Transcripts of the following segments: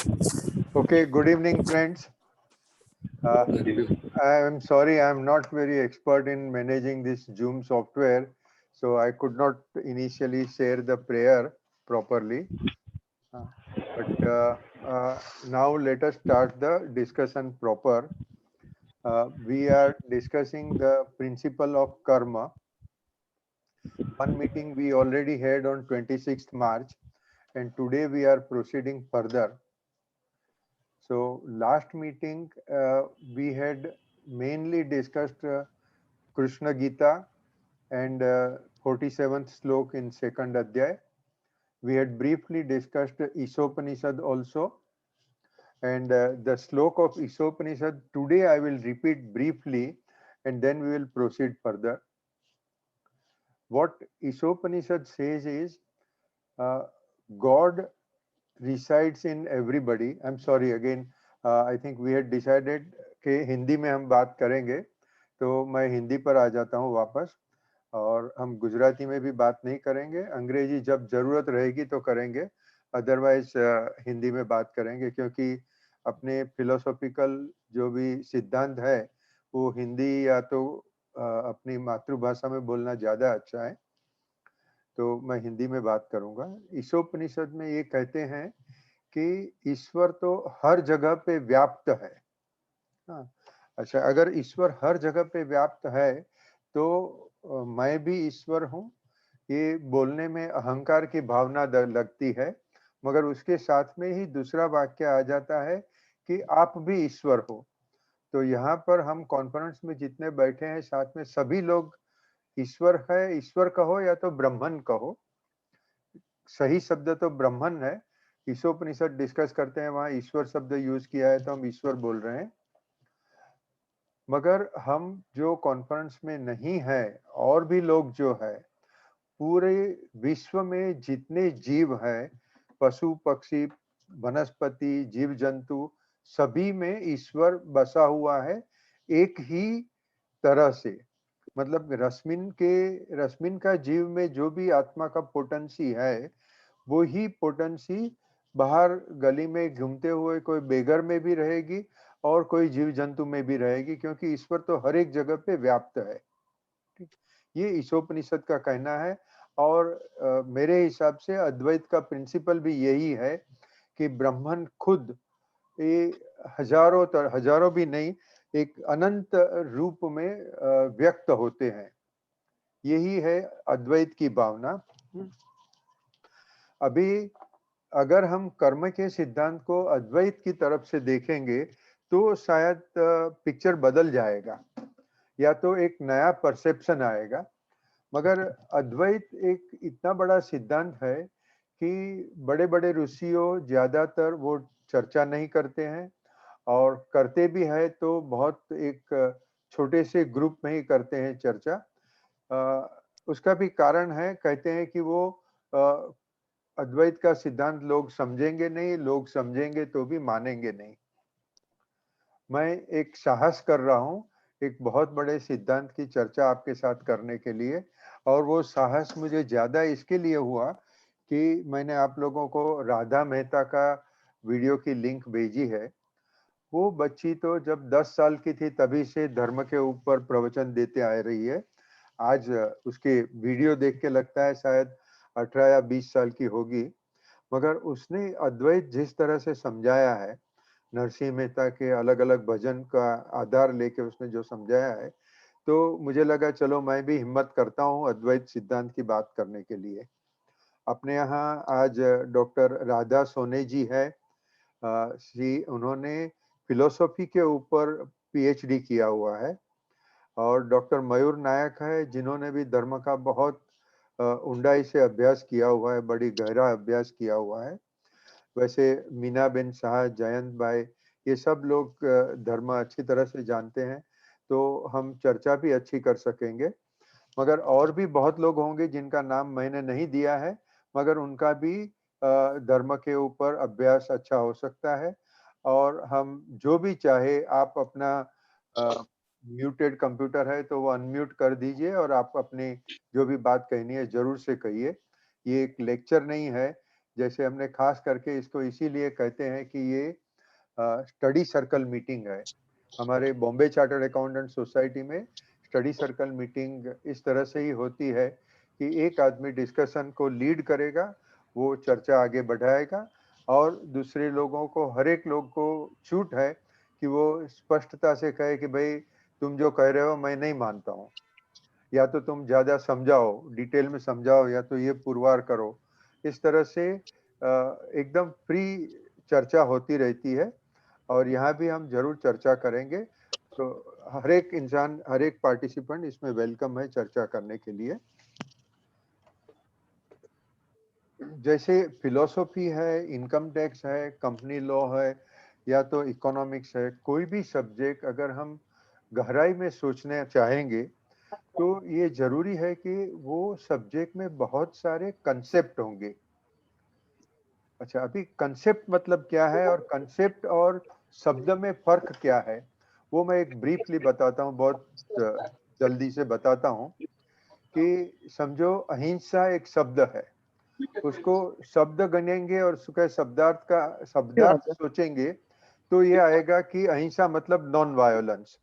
Okay, good evening, friends. Uh, I am sorry, I am not very expert in managing this Zoom software, so I could not initially share the prayer properly. Uh, but now let us start the discussion proper. We are discussing the principle of karma. One meeting we already had on 26th March, and today we are proceeding further. So last meeting we had mainly discussed Krishna Gita and 47th slok in second adhyay. We had briefly discussed Isopanishad also, and the slok of Isopanishad today I will repeat briefly and then we will proceed further. What Isopanishad says is uh, God resides in everybody. I'm sorry again, I think we had decided कि हिंदी में हम बात करेंगे, तो मैं हिंदी पर आ जाता हूँ वापस, और हम गुजराती में भी बात नहीं करेंगे। अंग्रेजी जब जरूरत रहेगी तो करेंगे, अदरवाइज हिंदी में बात करेंगे, क्योंकि अपने फिलोसॉफिकल जो भी सिद्धांत है वो हिंदी या तो अपनी मातृभाषा में बोलना ज्यादा अच्छा है, तो मैं हिंदी में बात करूंगा। ईशोपनिषद में ये कहते हैं कि ईश्वर तो हर जगह पे व्याप्त है। हाँ, अच्छा, अगर ईश्वर हर जगह पे व्याप्त है तो मैं भी ईश्वर हूँ, ये बोलने में अहंकार की भावना लगती है, मगर उसके साथ में ही दूसरा वाक्य आ जाता है कि आप भी ईश्वर हो। तो यहाँ पर हम कॉन्फ्रेंस में जितने बैठे हैं साथ में सभी लोग ईश्वर है। ईश्वर कहो या तो ब्रह्मन कहो, सही शब्द तो ब्रह्मन है। ईशोपनिषद डिस्कस करते हैं, वहां ईश्वर शब्द यूज किया है तो हम ईश्वर बोल रहे हैं। मगर हम जो कॉन्फ्रेंस में नहीं है, और भी लोग जो है, पूरे विश्व में जितने जीव है, पशु पक्षी वनस्पति जीव जंतु, सभी में ईश्वर बसा हुआ है एक ही तरह से। मतलब रश्मिन का जीव में जो भी आत्मा का पोटेंसी है, वो ही पोटेंसी बाहर गली में घूमते हुए कोई बेगर में भी रहेगी और कोई जीव जंतु में भी रहेगी, क्योंकि ईश्वर तो हर एक जगह पे व्याप्त है। ठीक, ये ईशोपनिषद का कहना है। और मेरे हिसाब से अद्वैत का प्रिंसिपल भी यही है कि ब्रह्मन खुद ये हजारों भी नहीं, एक अनंत रूप में व्यक्त होते हैं। यही है अद्वैत की भावना। अभी अगर हम कर्म के सिद्धांत को अद्वैत की तरफ से देखेंगे तो शायद पिक्चर बदल जाएगा, या तो एक नया परसेप्शन आएगा। मगर अद्वैत एक इतना बड़ा सिद्धांत है कि बड़े बड़े ऋषियों ज्यादातर वो चर्चा नहीं करते हैं, और करते भी है तो बहुत एक छोटे से ग्रुप में ही करते हैं चर्चा। उसका भी कारण है, कहते हैं कि वो अद्वैत का सिद्धांत लोग समझेंगे नहीं, लोग समझेंगे तो भी मानेंगे नहीं। मैं एक साहस कर रहा हूँ एक बहुत बड़े सिद्धांत की चर्चा आपके साथ करने के लिए, और वो साहस मुझे ज्यादा इसके लिए हुआ कि मैंने आप लोगों को राधा मेहता का वीडियो की लिंक भेजी है। वो बच्ची तो जब 10 साल की थी तभी से धर्म के ऊपर प्रवचन देते आ रही है। आज उसके वीडियो देख के लगता है शायद 18 या 20 साल की होगी, मगर उसने अद्वैत जिस तरह से समझाया है, नरसिंह मेहता के अलग अलग भजन का आधार लेके उसने जो समझाया है, तो मुझे लगा चलो मैं भी हिम्मत करता हूँ अद्वैत सिद्धांत की बात करने के लिए। अपने यहाँ आज डॉक्टर राधा सोने जी है। उन्होंने फिलोसॉफी के ऊपर पीएचडी किया हुआ है। और डॉक्टर मयूर नायक है, जिन्होंने भी धर्म का बहुत ऊंडाई से अभ्यास किया हुआ है, बड़ी गहरा अभ्यास किया हुआ है। वैसे मीना बेन शाह, जयंत भाई, ये सब लोग धर्म अच्छी तरह से जानते हैं, तो हम चर्चा भी अच्छी कर सकेंगे। मगर और भी बहुत लोग होंगे जिनका नाम मैंने नहीं दिया है, मगर उनका भी धर्म के ऊपर अभ्यास अच्छा हो सकता है। और हम जो भी चाहे, आप अपना म्यूटेड कंप्यूटर है तो वो अनम्यूट कर दीजिए और आप अपनी जो भी बात कहनी है जरूर से कहिए। ये एक लेक्चर नहीं है, जैसे हमने खास करके इसको इसीलिए कहते हैं कि ये स्टडी सर्कल मीटिंग है। हमारे बॉम्बे चार्टर्ड अकाउंटेंट सोसाइटी में स्टडी सर्कल मीटिंग इस तरह से ही होती है कि एक आदमी डिस्कशन को लीड करेगा, वो चर्चा आगे बढ़ाएगा और दूसरे लोगों को, हर एक लोग को छूट है कि वो स्पष्टता से कहे कि भाई तुम जो कह रहे हो मैं नहीं मानता हूँ, या तो तुम ज्यादा समझाओ, डिटेल में समझाओ, या तो ये पुरवार करो। इस तरह से एकदम फ्री चर्चा होती रहती है और यहाँ भी हम जरूर चर्चा करेंगे। तो हर एक इंसान, हर एक पार्टिसिपेंट इसमें वेलकम है चर्चा करने के लिए। जैसे फिलोसॉफी है, इनकम टैक्स है, कंपनी लॉ है, या तो इकोनॉमिक्स है, कोई भी सब्जेक्ट अगर हम गहराई में सोचने चाहेंगे तो ये जरूरी है कि वो सब्जेक्ट में बहुत सारे कंसेप्ट होंगे। अच्छा, अभी कंसेप्ट मतलब क्या है और कंसेप्ट और शब्द में फर्क क्या है, वो मैं एक ब्रीफली बताता हूँ, बहुत जल्दी से बताता हूँ। कि समझो अहिंसा एक शब्द है, उसको शब्द गनेंगे और उसका शब्दार्थ सोचेंगे तो ये आएगा कि अहिंसा मतलब नॉन वायोलेंस।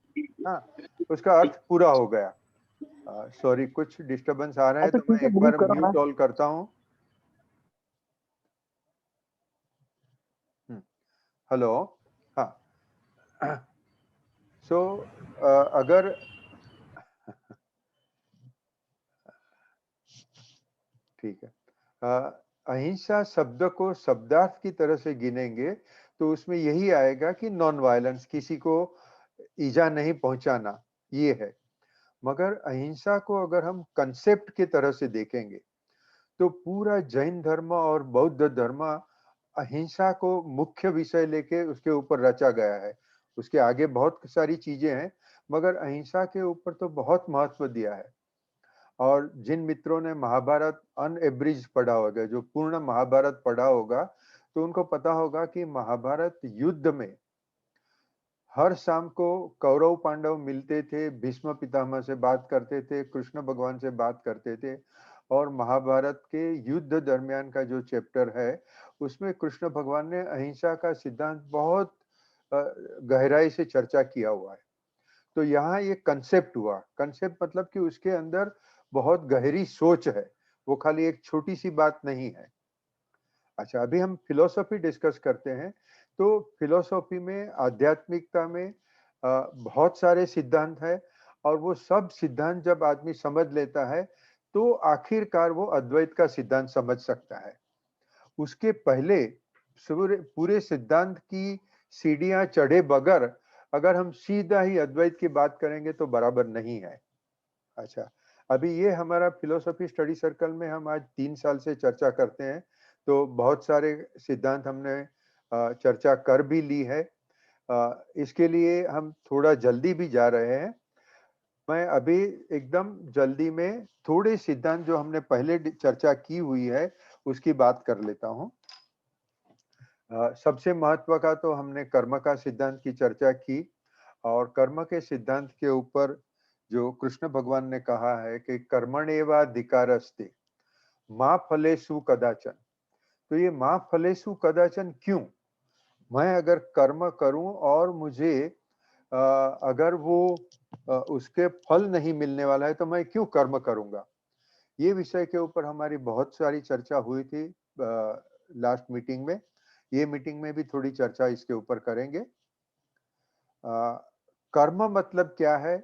हाँ, उसका अर्थ पूरा हो गया। सॉरी, कुछ डिस्टरबेंस आ रहा है अच्छा तो मैं ठीक है, एक ब्रीफ बार करो ना। म्यूट ऑल करता हूँ। हेलो। हाँ। सो अगर ठीक है, अहिंसा शब्द को शब्दार्थ की तरह से गिनेंगे तो उसमें यही आएगा कि नॉन वायलेंस, किसी को ईजा नहीं पहुंचाना, ये है। मगर अहिंसा को अगर हम कंसेप्ट की तरह से देखेंगे तो पूरा जैन धर्म और बौद्ध धर्म अहिंसा को मुख्य विषय लेके उसके ऊपर रचा गया है। उसके आगे बहुत सारी चीजें हैं मगर अहिंसा के ऊपर तो बहुत महत्व दिया है। और जिन मित्रों ने महाभारत अनएब्रिज पढ़ा होगा, जो पूर्ण महाभारत पढ़ा होगा, तो उनको पता होगा कि महाभारत युद्ध में हर शाम को कौरव पांडव मिलते थे, भीष्म पितामह से बात करते थे, कृष्ण भगवान से बात करते थे। और महाभारत के युद्ध दरमियान का जो चैप्टर है उसमें कृष्ण भगवान ने अहिंसा का सिद्धांत बहुत गहराई से चर्चा किया हुआ है। तो यहाँ ये कंसेप्ट हुआ। कंसेप्ट मतलब कि उसके अंदर बहुत गहरी सोच है, वो खाली एक छोटी सी बात नहीं है। अच्छा, अभी हम फिलोसॉफी डिस्कस करते हैं। तो फिलोसॉफी में, आध्यात्मिकता में बहुत सारे सिद्धांत है और वो सब सिद्धांत जब आदमी समझ लेता है तो आखिरकार वो अद्वैत का सिद्धांत समझ सकता है। उसके पहले पूरे सिद्धांत की सीढ़ियां चढ़े बगैर अगर हम सीधा ही अद्वैत की बात करेंगे तो बराबर नहीं है। अच्छा, अभी ये हमारा फिलोसॉफी स्टडी सर्कल में हम आज 3 साल से चर्चा करते हैं, तो बहुत सारे सिद्धांत हमने चर्चा कर भी ली है। इसके लिए हम थोड़ा जल्दी भी जा रहे हैं। मैं अभी एकदम जल्दी में थोड़े सिद्धांत जो हमने पहले चर्चा की हुई है उसकी बात कर लेता हूँ। सबसे महत्व का तो हमने कर्म का सिद्धांत की चर्चा की और कर्म के सिद्धांत के ऊपर जो कृष्ण भगवान ने कहा है कि कर्मण्येवाधिकारस्ते मा फलेषु कदाचन। तो ये मा फलेषु कदाचन क्यों? मैं अगर कर्म करूं और मुझे अगर वो उसके फल नहीं मिलने वाला है तो मैं क्यों कर्म करूंगा? ये विषय के ऊपर हमारी बहुत सारी चर्चा हुई थी लास्ट मीटिंग में। ये मीटिंग में भी थोड़ी चर्चा इसके ऊपर करेंगे। कर्म मतलब क्या है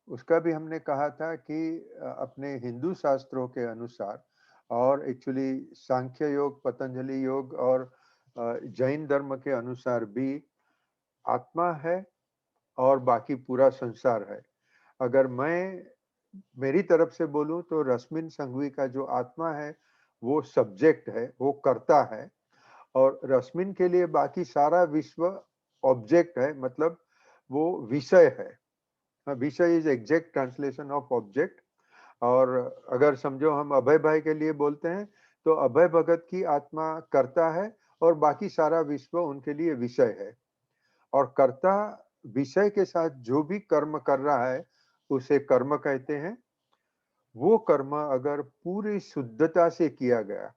उसका भी हमने कहा था कि अपने हिंदू शास्त्रों के अनुसार और एक्चुअली सांख्य योग, पतंजलि योग और जैन धर्म के अनुसार भी आत्मा है और बाकी पूरा संसार है। अगर मैं मेरी तरफ से बोलूं तो रश्मिन संघवी का जो आत्मा है वो सब्जेक्ट है, वो करता है। और रश्मिन के लिए बाकी सारा विश्व ऑब्जेक्ट है, मतलब वो विषय है। विषय is exact translation of object. और अगर समझो हम अभय भाई के लिए बोलते हैं तो अभय भगत की आत्मा करता है और बाकी सारा विश्व उनके लिए विषय है। और कर्ता विषय के साथ जो भी कर्म कर रहा है उसे कर्म कहते हैं। वो कर्म अगर पूरी शुद्धता से किया गया,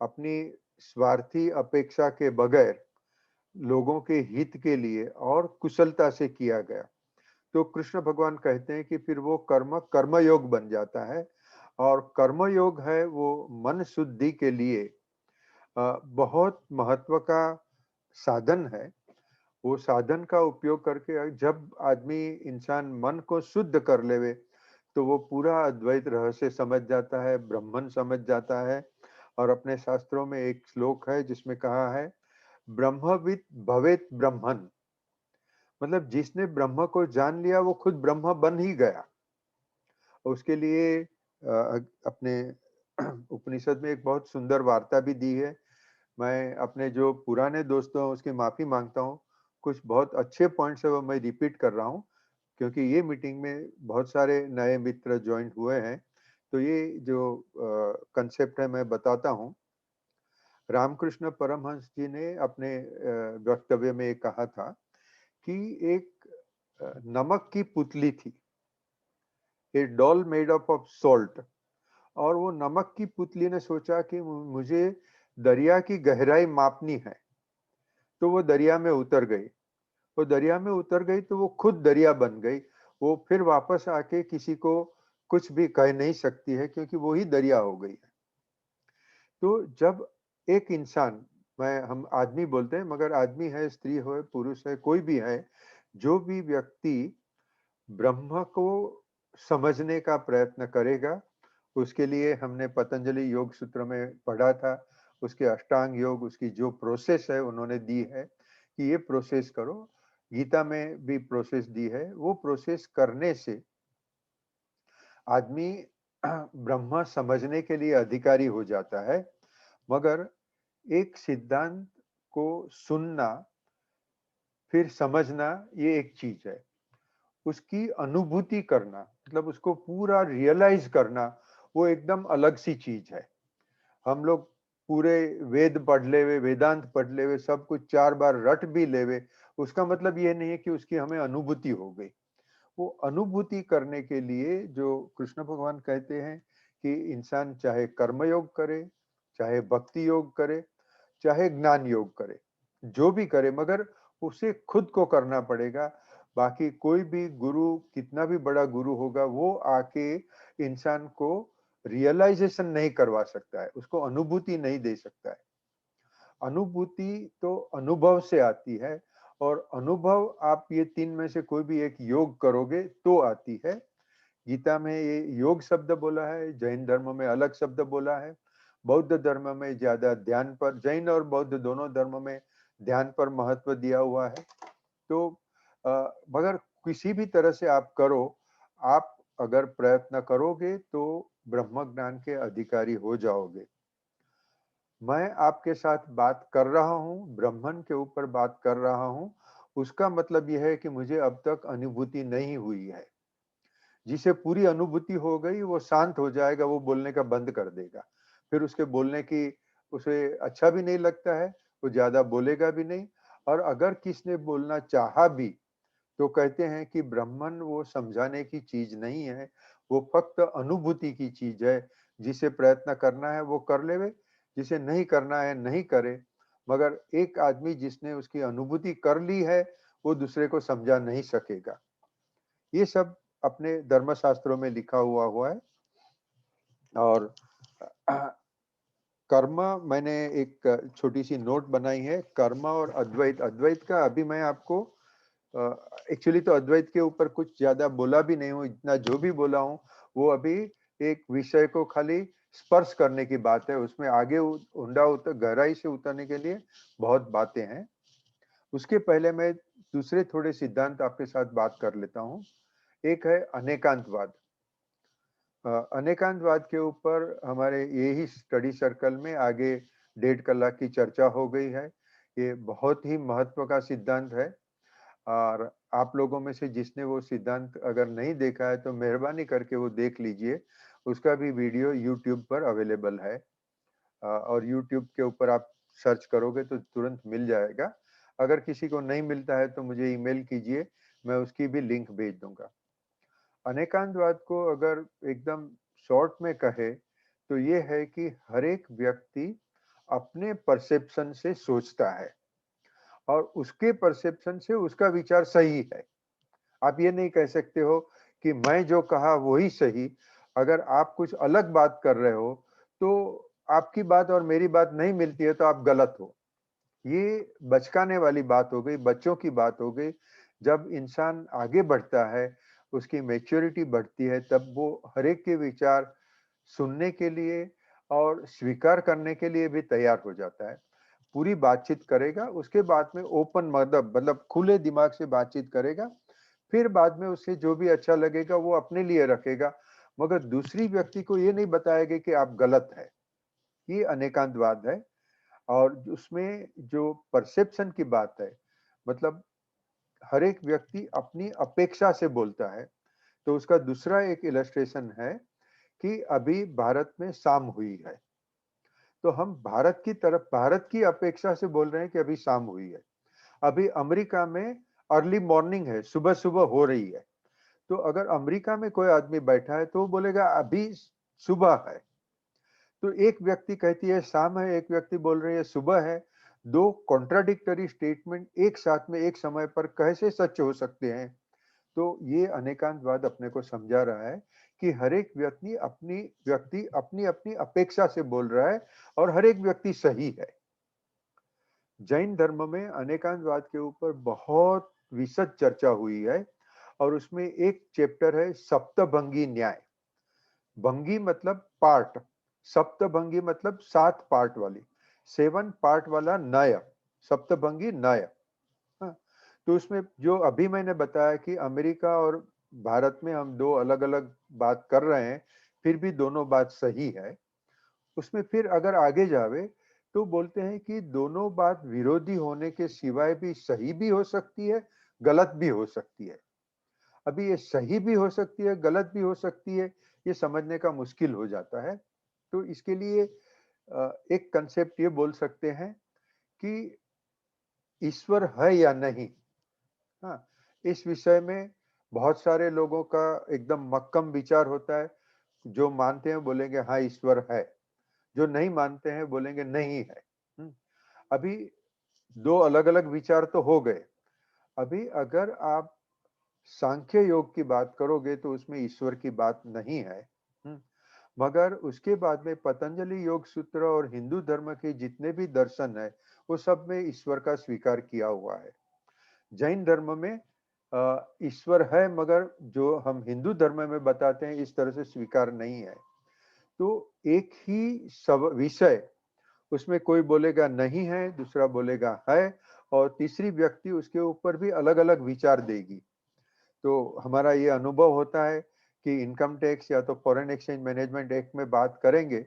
अपनी स्वार्थी अपेक्षा के बगैर लोगों के हित के लिए और कुशलता से किया गया, तो कृष्ण भगवान कहते हैं कि फिर वो कर्म कर्मयोग बन जाता है। और कर्मयोग है वो मन शुद्धि के लिए बहुत महत्व का साधन है। वो साधन का उपयोग करके जब आदमी इंसान मन को शुद्ध कर लेवे, तो वो पूरा अद्वैत रहस्य समझ जाता है, ब्रह्मन समझ जाता है। और अपने शास्त्रों में एक श्लोक है जिसमें कहा है, ब्रह्मविद भवेत ब्रह्मन, मतलब जिसने ब्रह्म को जान लिया वो खुद ब्रह्म बन ही गया। उसके लिए अपने उपनिषद में एक बहुत सुंदर वार्ता भी दी है। मैं अपने जो पुराने दोस्तों हैं उसकी माफी मांगता हूँ, कुछ बहुत अच्छे पॉइंट्स है वो मैं रिपीट कर रहा हूँ, क्योंकि ये मीटिंग में बहुत सारे नए मित्र ज्वाइंट हुए हैं। तो ये जो कंसेप्ट है मैं बताता हूँ। रामकृष्ण परमहंस जी ने अपने वक्तव्य में एक कहा था कि एक नमक की पुतली थी, ए doll made up of salt. और वो नमक की पुतली ने सोचा कि मुझे दरिया की गहराई मापनी है, तो वो दरिया में उतर गई। वो दरिया में उतर गई तो वो खुद दरिया बन गई। वो फिर वापस आके किसी को कुछ भी कह नहीं सकती है, क्योंकि वो ही दरिया हो गई है। तो जब एक इंसान, मैं हम आदमी बोलते हैं मगर आदमी है, स्त्री हो, पुरुष है, कोई भी है, जो भी व्यक्ति ब्रह्म को समझने का प्रयत्न करेगा, उसके लिए हमने पतंजलि योग सूत्र में पढ़ा था, उसके अष्टांग योग, उसकी जो प्रोसेस है उन्होंने दी है कि ये प्रोसेस करो। गीता में भी प्रोसेस दी है। वो प्रोसेस करने से आदमी ब्रह्म समझने के लिए अधिकारी हो जाता है। मगर एक सिद्धांत को सुनना फिर समझना ये एक चीज है, उसकी अनुभूति करना, मतलब उसको पूरा रियलाइज करना, वो एकदम अलग सी चीज है। हम लोग पूरे वेद पढ़ लेवे, वेदांत पढ़ लेवे, सब कुछ 4 बार रट भी लेवे, उसका मतलब ये नहीं है कि उसकी हमें अनुभूति हो गई। वो अनुभूति करने के लिए जो कृष्ण भगवान कहते हैं कि इंसान चाहे कर्मयोग करे, चाहे भक्ति योग करे, चाहे ज्ञान योग करे, जो भी करे, मगर उसे खुद को करना पड़ेगा। बाकी कोई भी गुरु, कितना भी बड़ा गुरु होगा, वो आके इंसान को रियलाइजेशन नहीं करवा सकता है, उसको अनुभूति नहीं दे सकता है। अनुभूति तो अनुभव से आती है, और अनुभव आप ये 3 में से कोई भी एक योग करोगे तो आती है। गीता में ये योग शब्द बोला है, जैन धर्म में अलग शब्द बोला है, बौद्ध धर्म में ज्यादा ध्यान पर, जैन और बौद्ध दोनों धर्म में ध्यान पर महत्व दिया हुआ है। तो मगर किसी भी तरह से आप करो, आप अगर प्रयत्न करोगे तो ब्रह्म ज्ञान के अधिकारी हो जाओगे। मैं आपके साथ बात कर रहा हूँ, ब्रह्मन के ऊपर बात कर रहा हूँ, उसका मतलब यह है कि मुझे अब तक अनुभूति नहीं हुई है। जिसे पूरी अनुभूति हो गई वो शांत हो जाएगा, वो बोलने का बंद कर देगा। फिर उसके बोलने की उसे अच्छा भी नहीं लगता है, वो ज्यादा बोलेगा भी नहीं। और अगर किसने बोलना चाहा भी तो कहते हैं कि ब्रह्मन वो समझाने की चीज नहीं है, वो फक्त अनुभूति की चीज है। जिसे प्रयत्न करना है वो कर लेवे, जिसे नहीं करना है नहीं करे। मगर एक आदमी जिसने उसकी अनुभूति कर ली है, वो दूसरे को समझा नहीं सकेगा। ये सब अपने धर्मशास्त्रों में लिखा हुआ है। और कर्म, मैंने एक छोटी सी नोट बनाई है, कर्म और अद्वैत। अद्वैत का अभी मैं आपको एक्चुअली तो अद्वैत के ऊपर कुछ ज्यादा बोला भी नहीं हूँ, इतना जो भी बोला हूँ वो अभी एक विषय को खाली स्पर्श करने की बात है। उसमें आगे ऊंडा उतर, गहराई से उतरने के लिए बहुत बातें हैं। उसके पहले मैं दूसरे थोड़े सिद्धांत आपके साथ बात कर लेता हूँ। एक है अनेकांतवाद। अनेकांतवाद के ऊपर हमारे यही स्टडी सर्कल में आगे 1.5 कलाक की चर्चा हो गई है। ये बहुत ही महत्व का सिद्धांत है। और आप लोगों में से जिसने वो सिद्धांत अगर नहीं देखा है तो मेहरबानी करके वो देख लीजिए। उसका भी वीडियो यूट्यूब पर अवेलेबल है। और यूट्यूब के ऊपर आप सर्च करोगे तो तुरंत मिल जाएगा। अगर किसी को नहीं मिलता है तो मुझे ईमेल कीजिए, मैं उसकी भी लिंक भेज दूंगा। अनेकांतवाद को अगर एकदम शॉर्ट में कहे तो ये है कि हर एक व्यक्ति अपने परसेप्शन से सोचता है और उसके परसेप्शन से उसका विचार सही है। आप ये नहीं कह सकते हो कि मैं जो कहा वही सही। अगर आप कुछ अलग बात कर रहे हो तो आपकी बात और मेरी बात नहीं मिलती है तो आप गलत हो। ये बचकाने वाली बात हो गई, बच्चों की बात हो गई। जब इंसान आगे बढ़ता है, उसकी मैच्योरिटी बढ़ती है, तब वो हर एक के विचार सुनने के लिए और स्वीकार करने के लिए भी तैयार हो जाता है। पूरी बातचीत करेगा, उसके बाद में ओपन मतलब खुले दिमाग से बातचीत करेगा। फिर बाद में उसे जो भी अच्छा लगेगा वो अपने लिए रखेगा, मगर दूसरी व्यक्ति को ये नहीं बताएगा कि आप गलत है। ये अनेकांतवाद है। और उसमें जो परसेप्शन की बात है, मतलब हर एक व्यक्ति अपनी अपेक्षा से बोलता है। तो उसका दूसरा एक इलस्ट्रेशन है कि अभी भारत में शाम हुई है, तो हम भारत की तरफ, भारत की अपेक्षा से बोल रहे हैं कि अभी शाम हुई है। अभी अमेरिका में अर्ली मॉर्निंग है, सुबह सुबह हो रही है। तो अगर अमेरिका में कोई आदमी बैठा है तो वो बोलेगा अभी सुबह है। तो एक व्यक्ति कहती है शाम है, एक व्यक्ति बोल रही है सुबह है। दो कॉन्ट्राडिक्टरी स्टेटमेंट एक साथ में एक समय पर कैसे सच हो सकते हैं? तो ये अनेकांतवाद अपने को समझा रहा है कि हर एक व्यक्ति अपनी अपनी अपेक्षा से बोल रहा है और हर एक व्यक्ति सही है। जैन धर्म में अनेकांतवाद के ऊपर बहुत विशद चर्चा हुई है और उसमें एक चैप्टर है सप्तभंगी न्याय। भंगी मतलब पार्ट, सप्तभंगी मतलब 7 पार्ट वाली, 7 पार्ट वाला नय, सप्तभंगी नय। हाँ, तो उसमें जो अभी मैंने बताया कि अमेरिका और भारत में हम दो अलग अलग बात कर रहे हैं, फिर भी दोनों बात सही है। उसमें फिर अगर आगे जावे तो बोलते हैं कि दोनों बात विरोधी होने के सिवाय भी सही भी हो सकती है, गलत भी हो सकती है। अभी ये सही भी हो सकती है, गलत भी हो सकती है, ये समझने का मुश्किल हो जाता है। तो इसके लिए एक कंसेप्ट ये बोल सकते हैं कि ईश्वर है या नहीं। हाँ, इस विषय में बहुत सारे लोगों का एकदम मक्कम विचार होता है। जो मानते हैं बोलेंगे हाँ ईश्वर है, जो नहीं मानते हैं बोलेंगे नहीं है। अभी दो अलग अलग विचार तो हो गए। अभी अगर आप सांख्य योग की बात करोगे तो उसमें ईश्वर की बात नहीं है। मगर उसके बाद में पतंजलि योग सूत्र और हिंदू धर्म के जितने भी दर्शन है वो सब में ईश्वर का स्वीकार किया हुआ है। जैन धर्म में ईश्वर है, मगर जो हम हिंदू धर्म में बताते हैं इस तरह से स्वीकार नहीं है। तो एक ही सब विषय, उसमें कोई बोलेगा नहीं है, दूसरा बोलेगा है, और तीसरी व्यक्ति उसके ऊपर भी अलग अलग विचार देगी। तो हमारा ये अनुभव होता है कि इनकम टैक्स या तो फॉरेन एक्सचेंज मैनेजमेंट एक्ट में बात करेंगे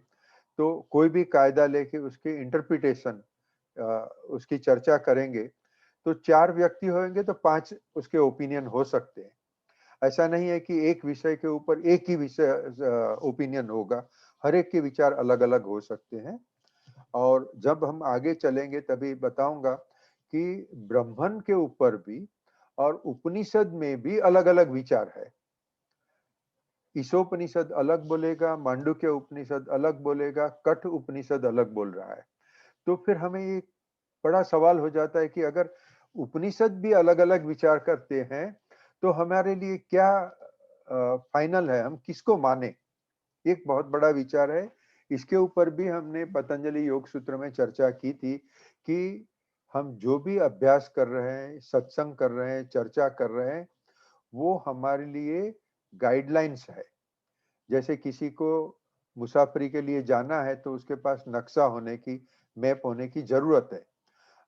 तो कोई भी कायदा लेके उसके इंटरप्रिटेशन, उसकी चर्चा करेंगे तो 4 व्यक्ति होंगे तो 5 उसके ओपिनियन हो सकते हैं। ऐसा नहीं है कि एक विषय के ऊपर एक ही विषय ओपिनियन होगा, हर एक के विचार अलग अलग हो सकते हैं। और जब हम आगे चलेंगे तभी बताऊंगा कि ब्राह्मण के ऊपर भी और उपनिषद में भी अलग अलग विचार है। ईशोपनिषद अलग बोलेगा, मांडुक्य उपनिषद अलग बोलेगा, कठ उपनिषद अलग बोल रहा है। तो फिर हमें ये बड़ा सवाल हो जाता है कि अगर उपनिषद भी अलग अलग विचार करते हैं तो हमारे लिए क्या फाइनल है, हम किसको माने? एक बहुत बड़ा विचार है। इसके ऊपर भी हमने पतंजलि योग सूत्र में चर्चा की थी कि हम जो भी अभ्यास कर रहे हैं, सत्संग कर रहे हैं, चर्चा कर रहे हैं, वो हमारे लिए गाइडलाइंस है। जैसे किसी को मुसाफरी के लिए जाना है तो उसके पास नक्शा होने की, मैप होने की जरूरत है।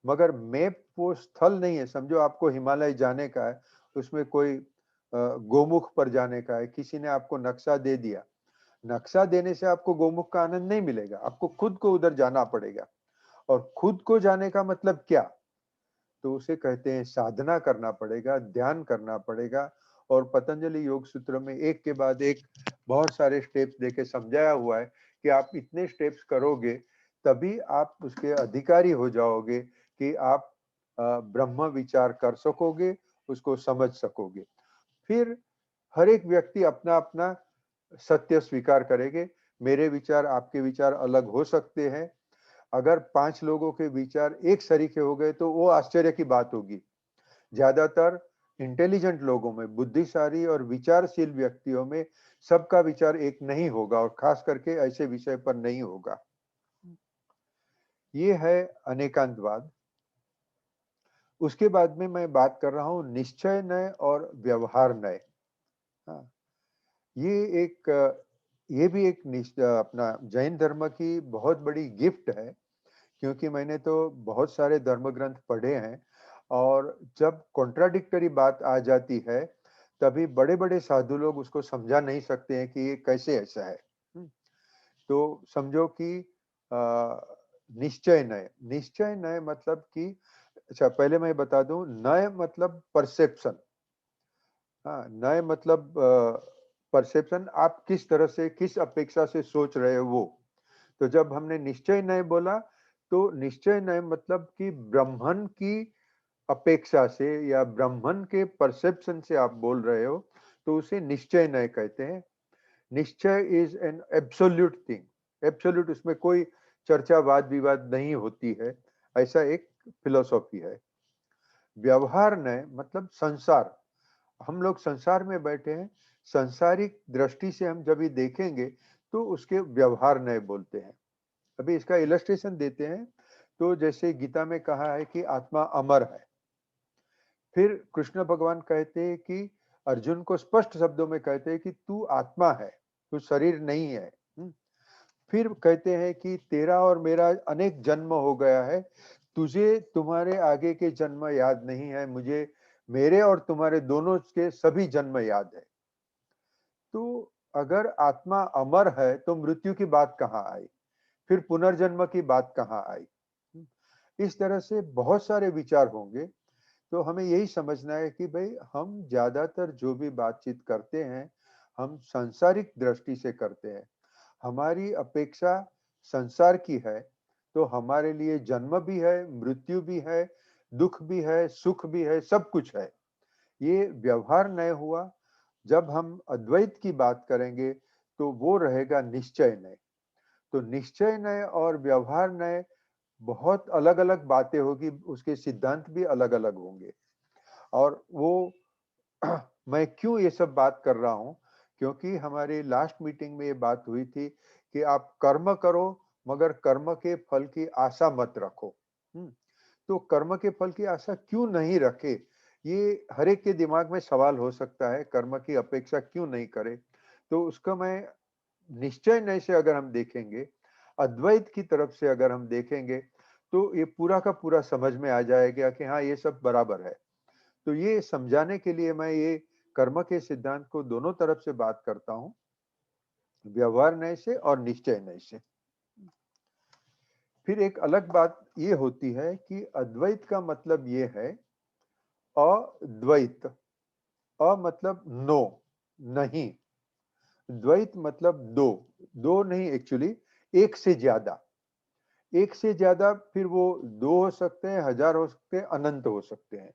मगर मैप वो स्थल नहीं है। समझो आपको हिमालय जाने का है, उसमें कोई गोमुख पर जाने का है, किसी ने आपको नक्शा दे दिया। नक्शा देने से आपको गोमुख का आनंद नहीं मिलेगा, आपको खुद को उधर जाना पड़ेगा। और खुद को जाने का मतलब क्या? तो उसे कहते हैं साधना करना पड़ेगा, ध्यान करना पड़ेगा। और पतंजलि योग सूत्र में एक के बाद एक बहुत सारे स्टेप्स देके समझाया हुआ है कि आप इतने स्टेप्स करोगे तभी आप उसके अधिकारी हो जाओगे कि आप ब्रह्म विचार कर सकोगे, उसको समझ सकोगे। फिर हर एक व्यक्ति अपना अपना सत्य स्वीकार करेंगे। मेरे विचार आपके विचार अलग हो सकते हैं, अगर 5 लोगों के विचार एक सरीखे हो गए तो वो आश्चर्य की बात होगी। ज्यादातर इंटेलिजेंट लोगों में, बुद्धिशाली और विचारशील व्यक्तियों में सबका विचार एक नहीं होगा, और खास करके ऐसे विषय पर नहीं होगा। ये है अनेकांतवाद। उसके बाद में मैं बात कर रहा हूं निश्चय नय और व्यवहार नय। हाँ, ये एक ये भी एक अपना जैन धर्म की बहुत बड़ी गिफ्ट है, क्योंकि मैंने तो बहुत सारे धर्म ग्रंथ पढ़े हैं, और जब कॉन्ट्राडिक्टरी बात आ जाती है तभी बड़े बड़े साधु लोग उसको समझा नहीं सकते हैं कि ये कैसे ऐसा है। तो समझो कि निश्चय नय मतलब कि, अच्छा पहले मैं बता दूं, नय मतलब परसेप्शन। हाँ, नए मतलब परसेप्शन, आप किस तरह से, किस अपेक्षा से सोच रहे हो वो। तो जब हमने निश्चय नय बोला, तो निश्चय नय मतलब कि ब्रह्मन की अपेक्षा से या ब्रह्मन के परसेप्शन से आप बोल रहे हो, तो उसे निश्चय नय कहते हैं। निश्चय is an absolute thing. Absolute, उसमें कोई चर्चा वाद विवाद नहीं होती है, ऐसा एक फिलोसॉफी है। व्यवहार नय मतलब संसार। हम लोग संसार में बैठे हैं, संसारिक दृष्टि से हम जब भी देखेंगे तो उसके व्यवहार नय बोलते हैं। अभी इसका इलस्ट्रेशन देते हैं। तो जैसे गीता में कहा है कि आत्मा अमर है, फिर कृष्ण भगवान कहते हैं कि अर्जुन को स्पष्ट शब्दों में कहते हैं कि तू आत्मा है, तू शरीर नहीं है। फिर कहते हैं कि तेरा और मेरा अनेक जन्म हो गया है, तुझे तुम्हारे आगे के जन्म याद नहीं है, मुझे मेरे और तुम्हारे दोनों के सभी जन्म याद है। तो अगर आत्मा अमर है तो मृत्यु की बात कहाँ आई, फिर पुनर्जन्म की बात कहाँ आई। इस तरह से बहुत सारे विचार होंगे। तो हमें यही समझना है कि भाई हम ज्यादातर जो भी बातचीत करते हैं, हम सांसारिक दृष्टि से करते हैं। हमारी अपेक्षा संसार की है, तो हमारे लिए जन्म भी है, मृत्यु भी है, दुख भी है, सुख भी है, सब कुछ है। ये व्यवहार नय हुआ। जब हम अद्वैत की बात करेंगे तो वो रहेगा निश्चय नय। तो निश्चय नय और व्यवहार नय बहुत अलग अलग बातें होगी, उसके सिद्धांत भी अलग अलग होंगे। और वो मैं क्यों ये सब बात कर रहा हूं, क्योंकि हमारी लास्ट मीटिंग में ये बात हुई थी कि आप कर्म करो मगर कर्म के फल की आशा मत रखो। तो कर्म के फल की आशा क्यों नहीं रखे, ये हर एक के दिमाग में सवाल हो सकता है, कर्म की अपेक्षा क्यों नहीं करे। तो उसका मैं निश्चय नय से अगर हम देखेंगे, अद्वैत की तरफ से अगर हम देखेंगे, तो ये पूरा का पूरा समझ में आ जाएगा कि हाँ ये सब बराबर है। तो ये समझाने के लिए मैं ये कर्म के सिद्धांत को दोनों तरफ से बात करता हूं, व्यवहार नय से और निश्चय नय से। फिर एक अलग बात ये होती है कि अद्वैत का मतलब ये है अद्वैत। अ मतलब नो, नहीं। द्वैत मतलब दो, दो नहीं एक्चुअली, एक से ज्यादा। एक से ज्यादा, फिर वो दो हो सकते हैं, हजार हो सकते हैं, अनंत हो सकते हैं।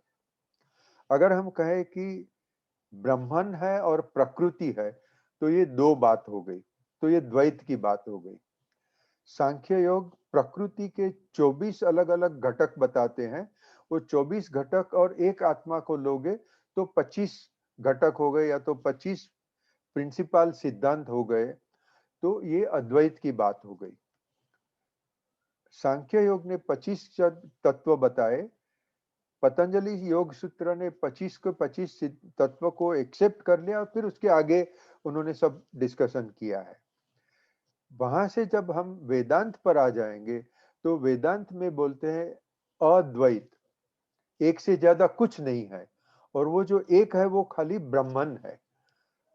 अगर हम कहें कि ब्रह्मन है और प्रकृति है, तो ये दो बात हो गई, तो ये द्वैत की बात हो गई। सांख्य योग प्रकृति के 24 अलग अलग घटक बताते हैं। वो 24 घटक और एक आत्मा को लोगे तो 25 घटक हो गए, या तो 25 प्रिंसिपल सिद्धांत हो गए। तो ये अद्वैत की बात हो गई। सांख्य योग ने 25 तत्व बताए, पतंजलि योग सूत्र ने 25 को 25 तत्व को एक्सेप्ट कर लिया, और फिर उसके आगे उन्होंने सब डिस्कशन किया है। वहां से जब हम वेदांत पर आ जाएंगे, तो वेदांत में बोलते हैं अद्वैत, एक से ज्यादा कुछ नहीं है, और वो जो एक है वो खाली ब्रह्मन है।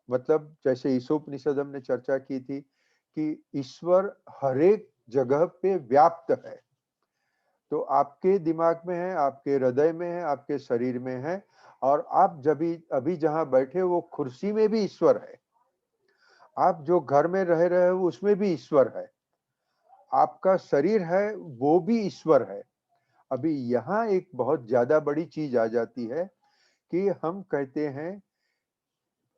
मतलब जैसे ईशोपनिषद हमने चर्चा की थी कि ईश्वर हर एक जगह पे व्याप्त है। तो आपके दिमाग में है, आपके हृदय में है, आपके शरीर में है, और आप जब अभी जहां बैठे वो कुर्सी में भी ईश्वर है। आप जो घर में रह रहे हो उसमें भी ईश्वर है। आपका शरीर है वो भी ईश्वर है। अभी यहाँ एक बहुत ज्यादा बड़ी चीज आ जाती है कि हम कहते हैं,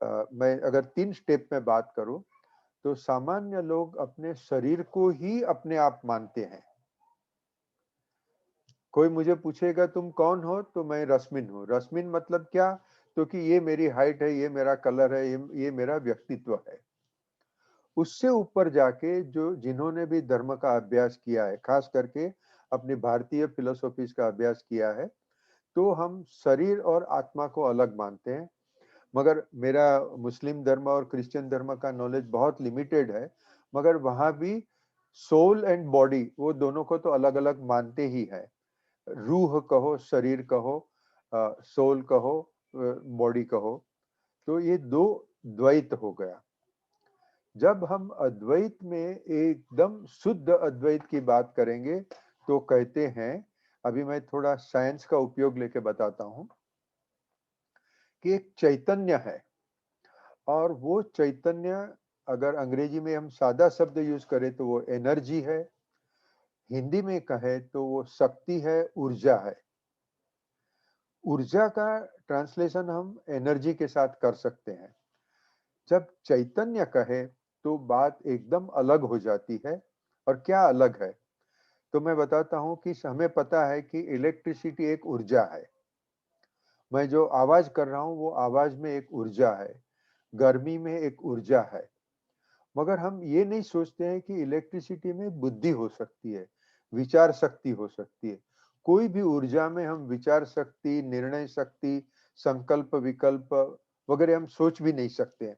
मैं अगर 3 स्टेप में बात करूं, तो सामान्य लोग अपने शरीर को ही अपने आप मानते हैं। कोई मुझे पूछेगा तुम कौन हो, तो मैं रश्मिन हूँ। रश्मिन मतलब क्या, तो कि ये मेरी हाइट है, ये मेरा कलर है, ये मेरा व्यक्तित्व है। उससे ऊपर जाके जो जिन्होंने भी धर्म का अभ्यास किया है, खास करके अपनी भारतीय फिलोसॉफीज का अभ्यास किया है, तो हम शरीर और आत्मा को अलग मानते हैं। मगर मेरा मुस्लिम धर्म और क्रिश्चियन धर्म का नॉलेज बहुत लिमिटेड है, मगर वहां भी सोल एंड बॉडी, वो दोनों को तो अलग अलग मानते ही है। रूह कहो, शरीर कहो, सोल कहो, बॉडी कहो, तो ये दो द्वैत हो गया। जब हम अद्वैत में एकदम शुद्ध अद्वैत की बात करेंगे, तो कहते हैं, अभी मैं थोड़ा साइंस का उपयोग लेके बताता हूं, कि एक चैतन्य है, और वो चैतन्य, अगर अंग्रेजी में हम सादा शब्द यूज करें तो वो एनर्जी है, हिंदी में कहे तो वो शक्ति है, ऊर्जा है। ऊर्जा का ट्रांसलेशन हम एनर्जी के साथ कर सकते हैं। जब चैतन्य कहे तो बात एकदम अलग हो जाती है। और क्या अलग है, तो मैं बताता हूं कि हमें पता है कि इलेक्ट्रिसिटी एक ऊर्जा है। मैं जो आवाज कर रहा हूं वो आवाज में एक ऊर्जा है, गर्मी में एक ऊर्जा है। मगर हम ये नहीं सोचते हैं कि इलेक्ट्रिसिटी में बुद्धि हो सकती है, विचार शक्ति हो सकती है। कोई भी ऊर्जा में हम विचार शक्ति, निर्णय शक्ति, संकल्प विकल्प वगैरह हम सोच भी नहीं सकते हैं।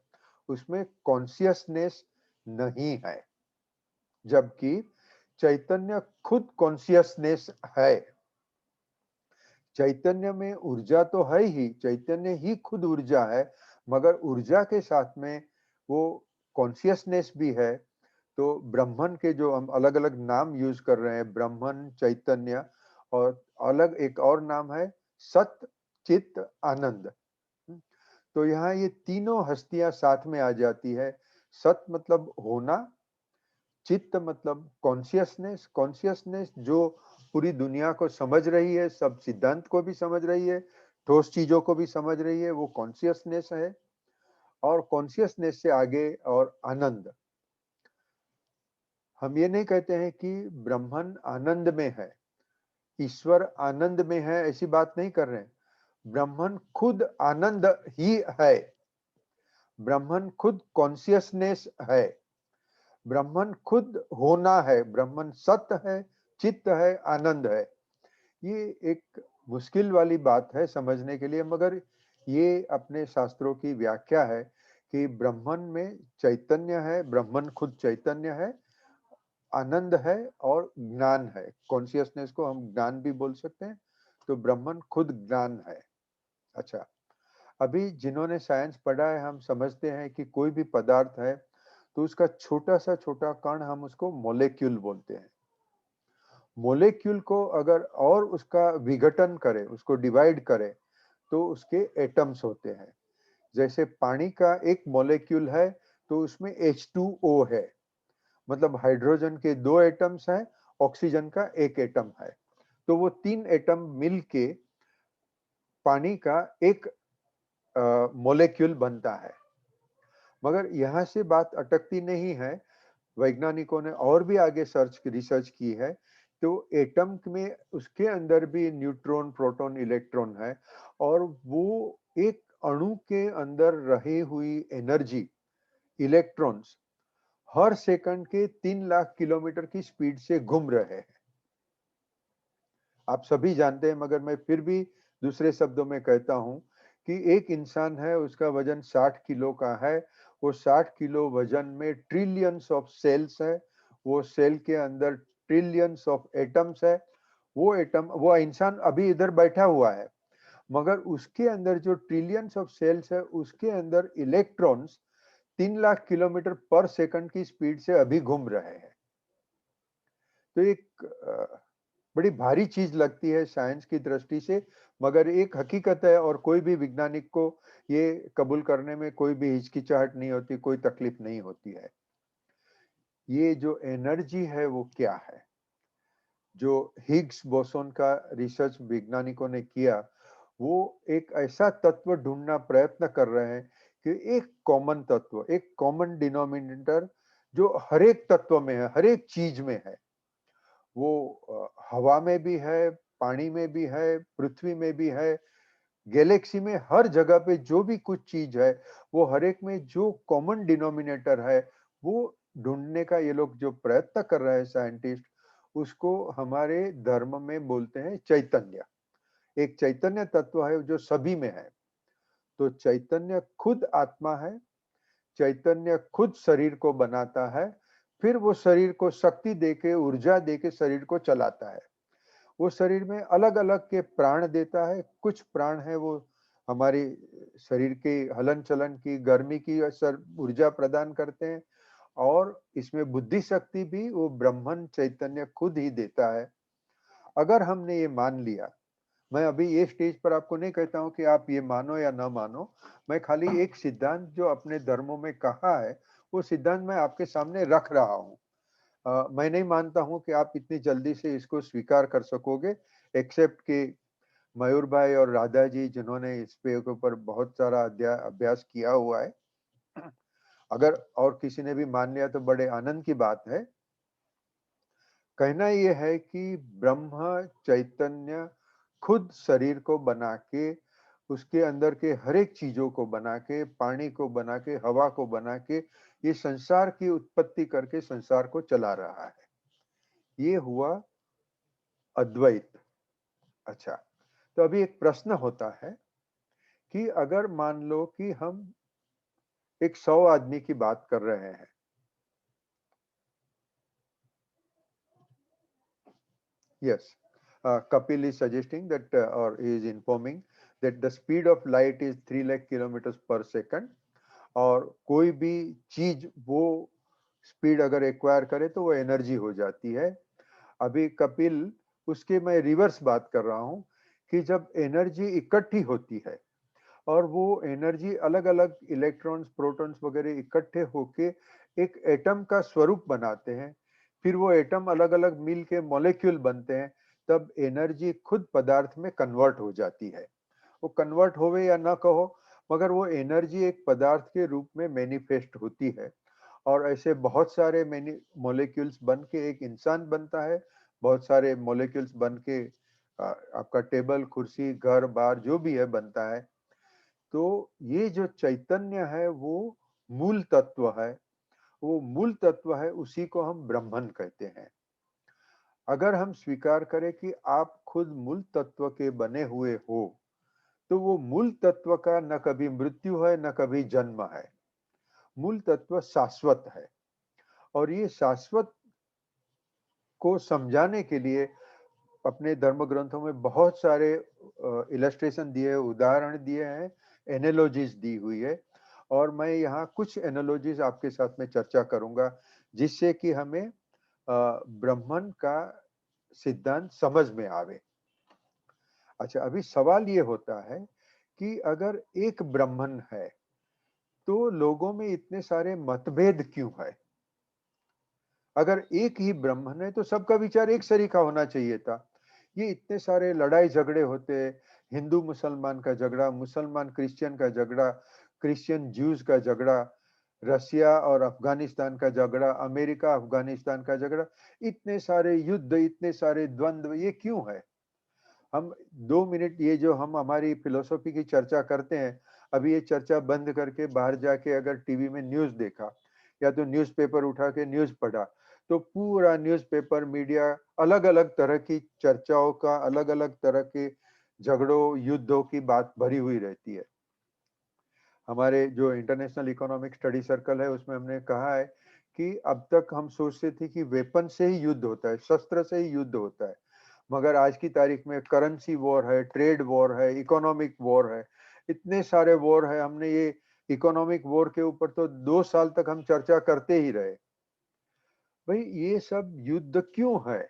उसमें कॉन्शियसनेस नहीं है, जबकि चैतन्य खुद कॉन्शियसनेस है। चैतन्य में ऊर्जा तो है ही, चैतन्य ही खुद ऊर्जा है, मगर ऊर्जा के साथ में वो कॉन्शियसनेस भी है। तो ब्रह्मन के जो हम अलग अलग नाम यूज कर रहे हैं, ब्रह्मन, चैतन्य, और अलग एक और नाम है सत, चित, आनंद। तो यहाँ ये तीनों हस्तियां साथ में आ जाती है। सत मतलब होना, चित्त मतलब कॉन्शियसनेस, कॉन्शियसनेस जो पूरी दुनिया को समझ रही है, सब सिद्धांत को भी समझ रही है, ठोस चीजों को भी समझ रही है, वो कॉन्शियसनेस है। और कॉन्शियसनेस से आगे और आनंद। हम ये नहीं कहते हैं कि ब्रह्मन आनंद में है, ईश्वर आनंद में है, ऐसी बात नहीं कर रहे हैं। ब्रह्मन खुद आनंद ही है, ब्रह्मन खुद कॉन्शियसनेस है, ब्रह्मन खुद होना है, ब्रह्मन सत्य है, चित्त है, आनंद है। ये एक मुश्किल वाली बात है समझने के लिए, मगर ये अपने शास्त्रों की व्याख्या है कि ब्रह्मन में चैतन्य है, ब्रह्मन खुद चैतन्य है, आनंद है और ज्ञान है। कॉन्शियसनेस को हम ज्ञान भी बोल सकते हैं। तो ब्रह्मन खुद ज्ञान है। अच्छा, अभी जिन्होंने साइंस पढ़ा है, हम समझते हैं कि कोई भी पदार्थ है तो उसका छोटा सा छोटा कण, हम उसको मोलेक्यूल बोलते हैं। मोलेक्यूल को अगर और उसका विघटन करें, उसको डिवाइड करें, तो उसके एटम्स होते हैं। जैसे पानी का एक मोलेक्यूल है तो उसमें H2O है, मतलब हाइड्रोजन के 2 एटम्स हैं, ऑक्सीजन का 1 एटम है। तो वो 3 एटम मिलके पानी का एक मोलेक्यूल बनता है। मगर यहाँ से बात अटकती नहीं है, वैज्ञानिकों ने और भी आगे रिसर्च की है। तो एटम में उसके अंदर भी न्यूट्रॉन, प्रोटॉन, इलेक्ट्रॉन है, और वो एक अणु के अंदर रही हुई एनर्जी, इलेक्ट्रॉन्स, हर सेकंड के 3 लाख किलोमीटर की स्पीड से घूम रहे हैं। आप सभी जानते हैं, मगर मैं फिर भी दूसरे शब्दों में कहता हूं कि एक इंसान है, उसका वजन 60 किलो का है। वो 60 किलो वजन में ट्रिलियंस ऑफ सेल्स है, वो सेल के अंदर ट्रिलियंस ऑफ एटम्स है। वो एटम, वो इंसान अभी इधर बैठा हुआ है, मगर उसके अंदर जो ट्रिलियंस ऑफ सेल्स है, उसके अंदर इलेक्ट्रॉन्स 3 लाख किलोमीटर पर सेकंड की स्पीड से अभी घूम रहे हैं। तो एक बड़ी भारी चीज लगती है साइंस की दृष्टि से, मगर एक हकीकत है, और कोई भी वैज्ञानिक को ये कबूल करने में कोई भी हिचकिचाहट नहीं होती, कोई तकलीफ नहीं होती है। ये जो एनर्जी है वो क्या है? जो हिग्स बोसोन का रिसर्च वैज्ञानिकों ने किया, वो एक ऐसा तत्व ढूंढना प्रयत्न कर रहे हैं कि एक कॉमन तत्व, एक कॉमन डिनोमिनेटर जो हर एक तत्व में है, हर एक चीज में है। वो हवा में भी है, पानी में भी है, पृथ्वी में भी है, गैलेक्सी में हर जगह पे जो भी कुछ चीज है, वो हर एक में जो कॉमन डिनोमिनेटर है वो ढूंढने का ये लोग जो प्रयत्न कर रहे हैं साइंटिस्ट, उसको हमारे धर्म में बोलते हैं चैतन्य। एक चैतन्य तत्व है जो सभी में है। तो चैतन्य खुद आत्मा है, चैतन्य खुद शरीर को बनाता है, फिर वो शरीर को शक्ति देके, ऊर्जा देके शरीर को चलाता है। वो शरीर में अलग अलग के प्राण देता है। कुछ प्राण है वो हमारी शरीर के हलन चलन की, गर्मी की ऊर्जा प्रदान करते हैं, और इसमें बुद्धि शक्ति भी वो ब्रह्मन चैतन्य खुद ही देता है। अगर हमने ये मान लिया, मैं अभी ये स्टेज पर आपको नहीं कहता हूं कि आप ये मानो या ना मानो, मैं खाली एक सिद्धांत जो अपने धर्मों में कहा है वो सिद्धांत मैं आपके सामने रख रहा हूं। मैं नहीं मानता हूं कि आप इतनी जल्दी से इसको स्वीकार कर सकोगे, एक्सेप्ट कि मयूर भाई और राधा जी जिन्होंने इस पे के ऊपर बहुत सारा अभ्यास किया हुआ है। अगर और किसी ने भी मान लिया तो बड़े आनंद की बात है। कहना यह है कि ब्रह्म चैतन्य खुद शरीर को बना के, उसके अंदर के हर एक चीजों को बना के, पानी को बना के, हवा को बना के, ये संसार की उत्पत्ति करके संसार को चला रहा है। ये हुआ अद्वैत। अच्छा, तो अभी एक प्रश्न होता है कि अगर मान लो कि हम एक 100 आदमी की बात कर रहे हैं। Yes, Kapil is suggesting that or is informing that the speed of light is 3 lakh kilometers per second, और कोई भी चीज वो स्पीड अगर एक्वायर करे तो वो एनर्जी हो जाती है। अभी कपिल, उसके मैं रिवर्स बात कर रहा हूं कि जब एनर्जी इकट्ठी होती है और वो एनर्जी अलग अलग इलेक्ट्रॉन्स, प्रोटॉन्स वगैरह इकट्ठे होके एक एटम का स्वरूप बनाते हैं, फिर वो एटम अलग अलग मिल के मॉलिक्यूल बनते हैं, तब एनर्जी खुद पदार्थ में कन्वर्ट हो जाती है। वो कन्वर्ट होवे या ना कहो, मगर वो एनर्जी एक पदार्थ के रूप में मैनिफेस्ट होती है। और ऐसे बहुत सारे मॉलिक्यूल्स बन के एक इंसान बनता है, बहुत सारे मॉलिक्यूल्स बन के आपका टेबल, कुर्सी, घर बार जो भी है बनता है। तो ये जो चैतन्य है वो मूल तत्व है, वो मूल तत्व है, उसी को हम ब्रह्मन कहते हैं। अगर हम स्वीकार करें कि आप खुद मूल तत्व के बने हुए हो, तो वो मूल तत्व का न कभी मृत्यु है न कभी जन्म है। मूल तत्व शाश्वत है, और ये शाश्वत को समझाने के लिए अपने धर्म ग्रंथों में बहुत सारे इलस्ट्रेशन दिए, उदाहरण दिए हैं, एनालॉजीज दी हुई है, और मैं यहाँ कुछ एनालॉजीज आपके साथ में चर्चा करूंगा जिससे कि हमें ब्रह्मन का सिद्धांत समझ में आवे। अच्छा, अभी सवाल ये होता है कि अगर एक ब्रह्मन है तो लोगों में इतने सारे मतभेद क्यों है? अगर एक ही ब्रह्मन है तो सबका विचार एक सरीखा होना चाहिए था। ये इतने सारे लड़ाई झगड़े होते, हिंदू मुसलमान का झगड़ा, मुसलमान क्रिश्चियन का झगड़ा, क्रिश्चियन ज्यूज का झगड़ा, रसिया और अफगानिस्तान का झगड़ा, अमेरिका अफगानिस्तान का झगड़ा, इतने सारे युद्ध, इतने सारे द्वंद्व, ये क्यों है? हम 2 मिनट ये जो हम हमारी फिलोसॉफी की चर्चा करते हैं, अभी ये चर्चा बंद करके बाहर जाके अगर टीवी में न्यूज देखा या तो न्यूज़पेपर उठा के न्यूज पढ़ा, तो पूरा न्यूज़पेपर मीडिया अलग अलग तरह की चर्चाओं का, अलग अलग तरह के झगड़ों, युद्धों की बात भरी हुई रहती है। हमारे जो इंटरनेशनल इकोनॉमिक स्टडी सर्कल है उसमें हमने कहा है कि अब तक हम सोचते थे कि वेपन से ही युद्ध होता है, शस्त्र से ही युद्ध होता है, मगर आज की तारीख में करेंसी वॉर है, ट्रेड वॉर है, इकोनॉमिक वॉर है, इतने सारे वॉर है। हमने ये इकोनॉमिक वॉर के ऊपर तो 2 साल तक हम चर्चा करते ही रहे। भाई ये सब युद्ध क्यों है?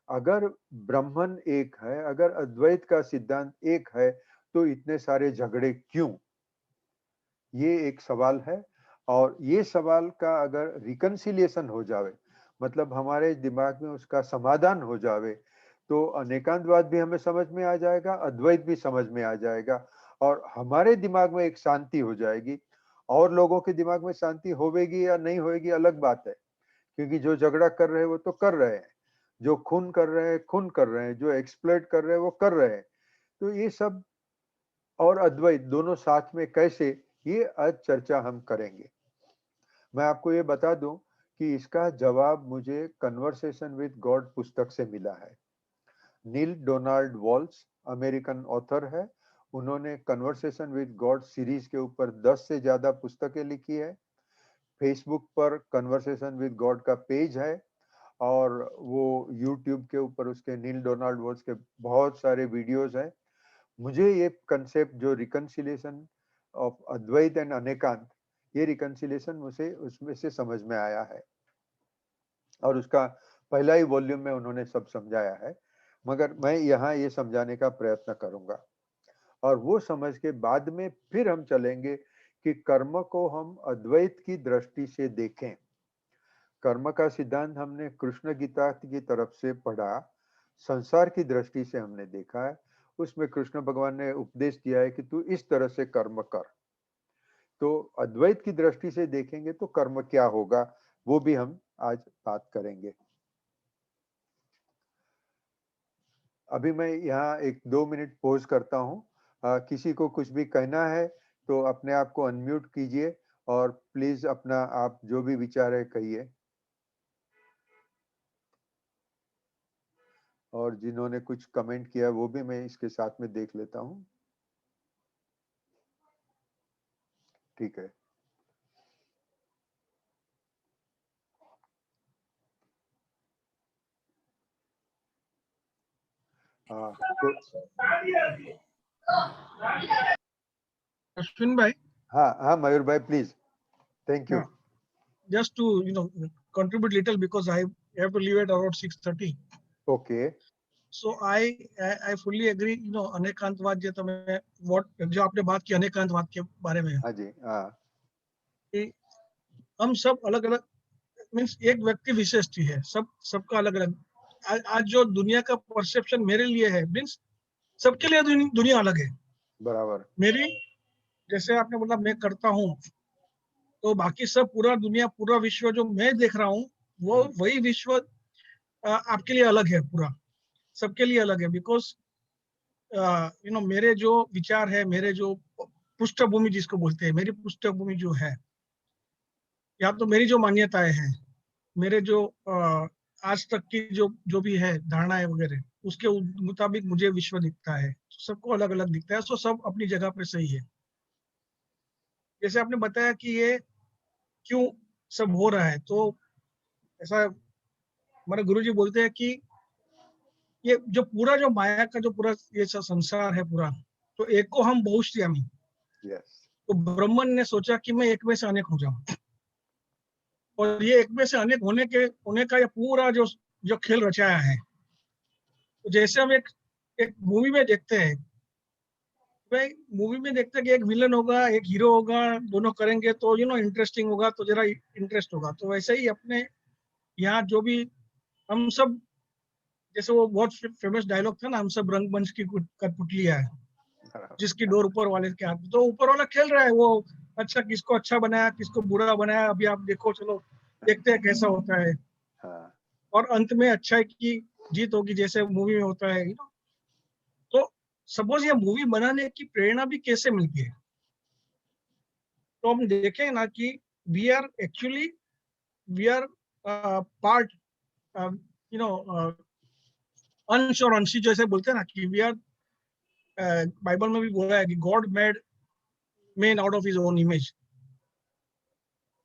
अगर ब्रह्मन एक है, अगर अद्वैत का सिद्धांत एक है, तो इतने सारे झगड़े क्यों? ये एक सवाल है, और ये सवाल का अगर रिकंसिलिएशन हो जावे, मतलब हमारे दिमाग में उसका समाधान हो जावे, तो अनेकांतवाद भी हमें समझ में आ जाएगा, अद्वैत भी समझ में आ जाएगा, और हमारे दिमाग में एक शांति हो जाएगी। और लोगों के दिमाग में शांति होवेगी या नहीं होएगी अलग बात है, क्योंकि जो झगड़ा कर रहे हैं वो तो कर रहे हैं। जो खून कर रहे हैं खून कर रहे हैं, जो एक्सप्लॉइट कर रहे हैं वो कर रहे हैं। तो ये सब और अद्वैत दोनों साथ में कैसे, ये आज चर्चा हम करेंगे। मैं आपको ये बता दूं कि इसका जवाब मुझे कन्वर्सेशन विद गॉड पुस्तक से मिला है। नील डोनाल्ड वॉल्स अमेरिकन ऑथर है। उन्होंने कन्वर्सेशन विद गॉड सीरीज के ऊपर 10 से ज्यादा पुस्तकें लिखी है। फेसबुक पर कन्वर्सेशन विद गॉड का पेज है और वो यूट्यूब के ऊपर उसके नील डोनाल्ड वॉल्स के बहुत सारे वीडियोस हैं। मुझे ये कंसेप्ट जो रिकन्सिलिएशन ऑफ अद्वैत एंड अनेकांत, ये रिकन्सिलिएशन मुझे उसमें से समझ में आया है और उसका पहला ही वॉल्यूम में उन्होंने सब समझाया है। मगर मैं यहाँ ये समझाने का प्रयत्न करूंगा और वो समझ के बाद में फिर हम चलेंगे कि कर्म को हम अद्वैत की दृष्टि से देखें। कर्म का सिद्धांत हमने कृष्ण गीता की तरफ से पढ़ा, संसार की दृष्टि से हमने देखा है। उसमें कृष्ण भगवान ने उपदेश दिया है कि तू इस तरह से कर्म कर। तो अद्वैत की दृष्टि से देखेंगे तो कर्म क्या होगा, वो भी हम आज बात करेंगे। अभी मैं यहाँ 1-2 मिनट पॉज करता हूँ। किसी को कुछ भी कहना है तो अपने आप को अनम्यूट कीजिए और प्लीज अपना आप जो भी विचार है कहिए। और जिन्होंने कुछ कमेंट किया वो भी मैं इसके साथ में देख लेता हूँ। ठीक है। हाँ तो अश्विन भाई, हाँ हाँ मयूर भाई please. Thank you. just to contribute little because I have to leave at around 6:30. Okay. So I fully agree. अनेकांतवाद जो तुम्हें जो आपने बात की अनेकांतवाद के बारे में हाँ जी हाँ। कि हम सब अलग अलग मीन्स एक व्यक्ति विशेष है, सबका अलग अलग। आज जो दुनिया का परसेप्शन मेरे लिए है मीन्स सबके लिए दुनिया अलग है। बराबर। मेरी जैसे आपने बोला मैं करता हूँ, तो बाकी सब पूरा दुनिया पूरा विश्व जो मैं देख रहा हूँ वो वही विश्व आपके लिए अलग है, पूरा सबके लिए अलग है। बिकॉज मेरे जो विचार है, मेरे जो पृष्ठभूमि जिसको बोलते हैं, मेरी पृष्ठभूमि जो है, या तो मेरी जो मान्यताएं हैं, मेरे जो आज तक की जो भी है धारणाएं वगैरह, उसके मुताबिक मुझे विश्व दिखता है। सबको अलग अलग दिखता है, सो सब अपनी जगह पे सही है। जैसे आपने बताया कि ये क्यों सब हो रहा है, तो ऐसा हमारे गुरुजी बोलते हैं कि ये जो पूरा जो माया का जो पूरा ये सब संसार है पूरा, तो एक को हम बहुश्यामी, यस। तो ब्रह्मन ने सोचा कि मैं एक में से अनेक हो जाऊं, और ये एक में से अनेक होने का ये पूरा जो जो खेल रचाया है। तो जैसे हम एक एक मूवी में देखते हैं, भाई मूवी में देखते हैं कि एक विलन होगा एक हीरो होगा, दोनों करेंगे तो इंटरेस्टिंग होगा, तो जरा इंटरेस्ट होगा। तो वैसे ही अपने यहाँ जो भी हम सब, जैसे वो बहुत फेमस डायलॉग था ना, हम सब रंगमंच की कठपुतलियां है, जिसकी डोर ऊपर वाले के हाथ में। तो ऊपर वाला खेल रहा है वो, अच्छा किसको अच्छा बनाया किसको बुरा बनाया, अभी आप देखो, चलो देखते हैं कैसा होता है। हाँ। और अंत में अच्छाई की जीत होगी, जैसे मूवी में होता है। तो सपोज ये मूवी बनाने की प्रेरणा भी कैसे मिलती है, तो हम देखें ना कि we are actually we are part, you know अंश और अंशी जैसे बोलते हैं ना कि वी आर, बाइबल में भी बोला है कि God made man out of his own image,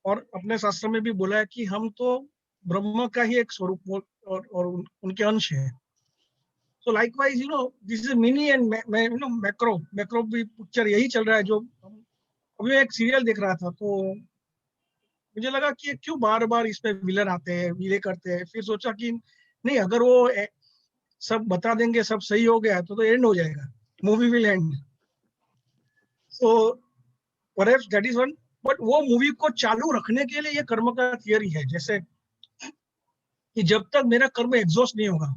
और अपने शास्त्र में भी बोला है कि हम तो ब्रह्म का ही एक स्वरूप और उनके अंश हैं। सो likewise this is mini and macro भी पिक्चर यही चल रहा है। जो अभी मैं एक सीरियल देख रहा था, तो मुझे लगा कि क्यों बार बार इसमें विलन आते हैं, विले करते हैं। फिर सोचा कि नहीं, अगर वो सब बता देंगे सब सही हो गया तो एंड हो जाएगा, movie will and. So perhaps that is one. But वो मूवी को चालू रखने के लिए ये कर्म का थियरी है, जैसे कि जब तक मेरा कर्म एग्जॉस्ट नहीं होगा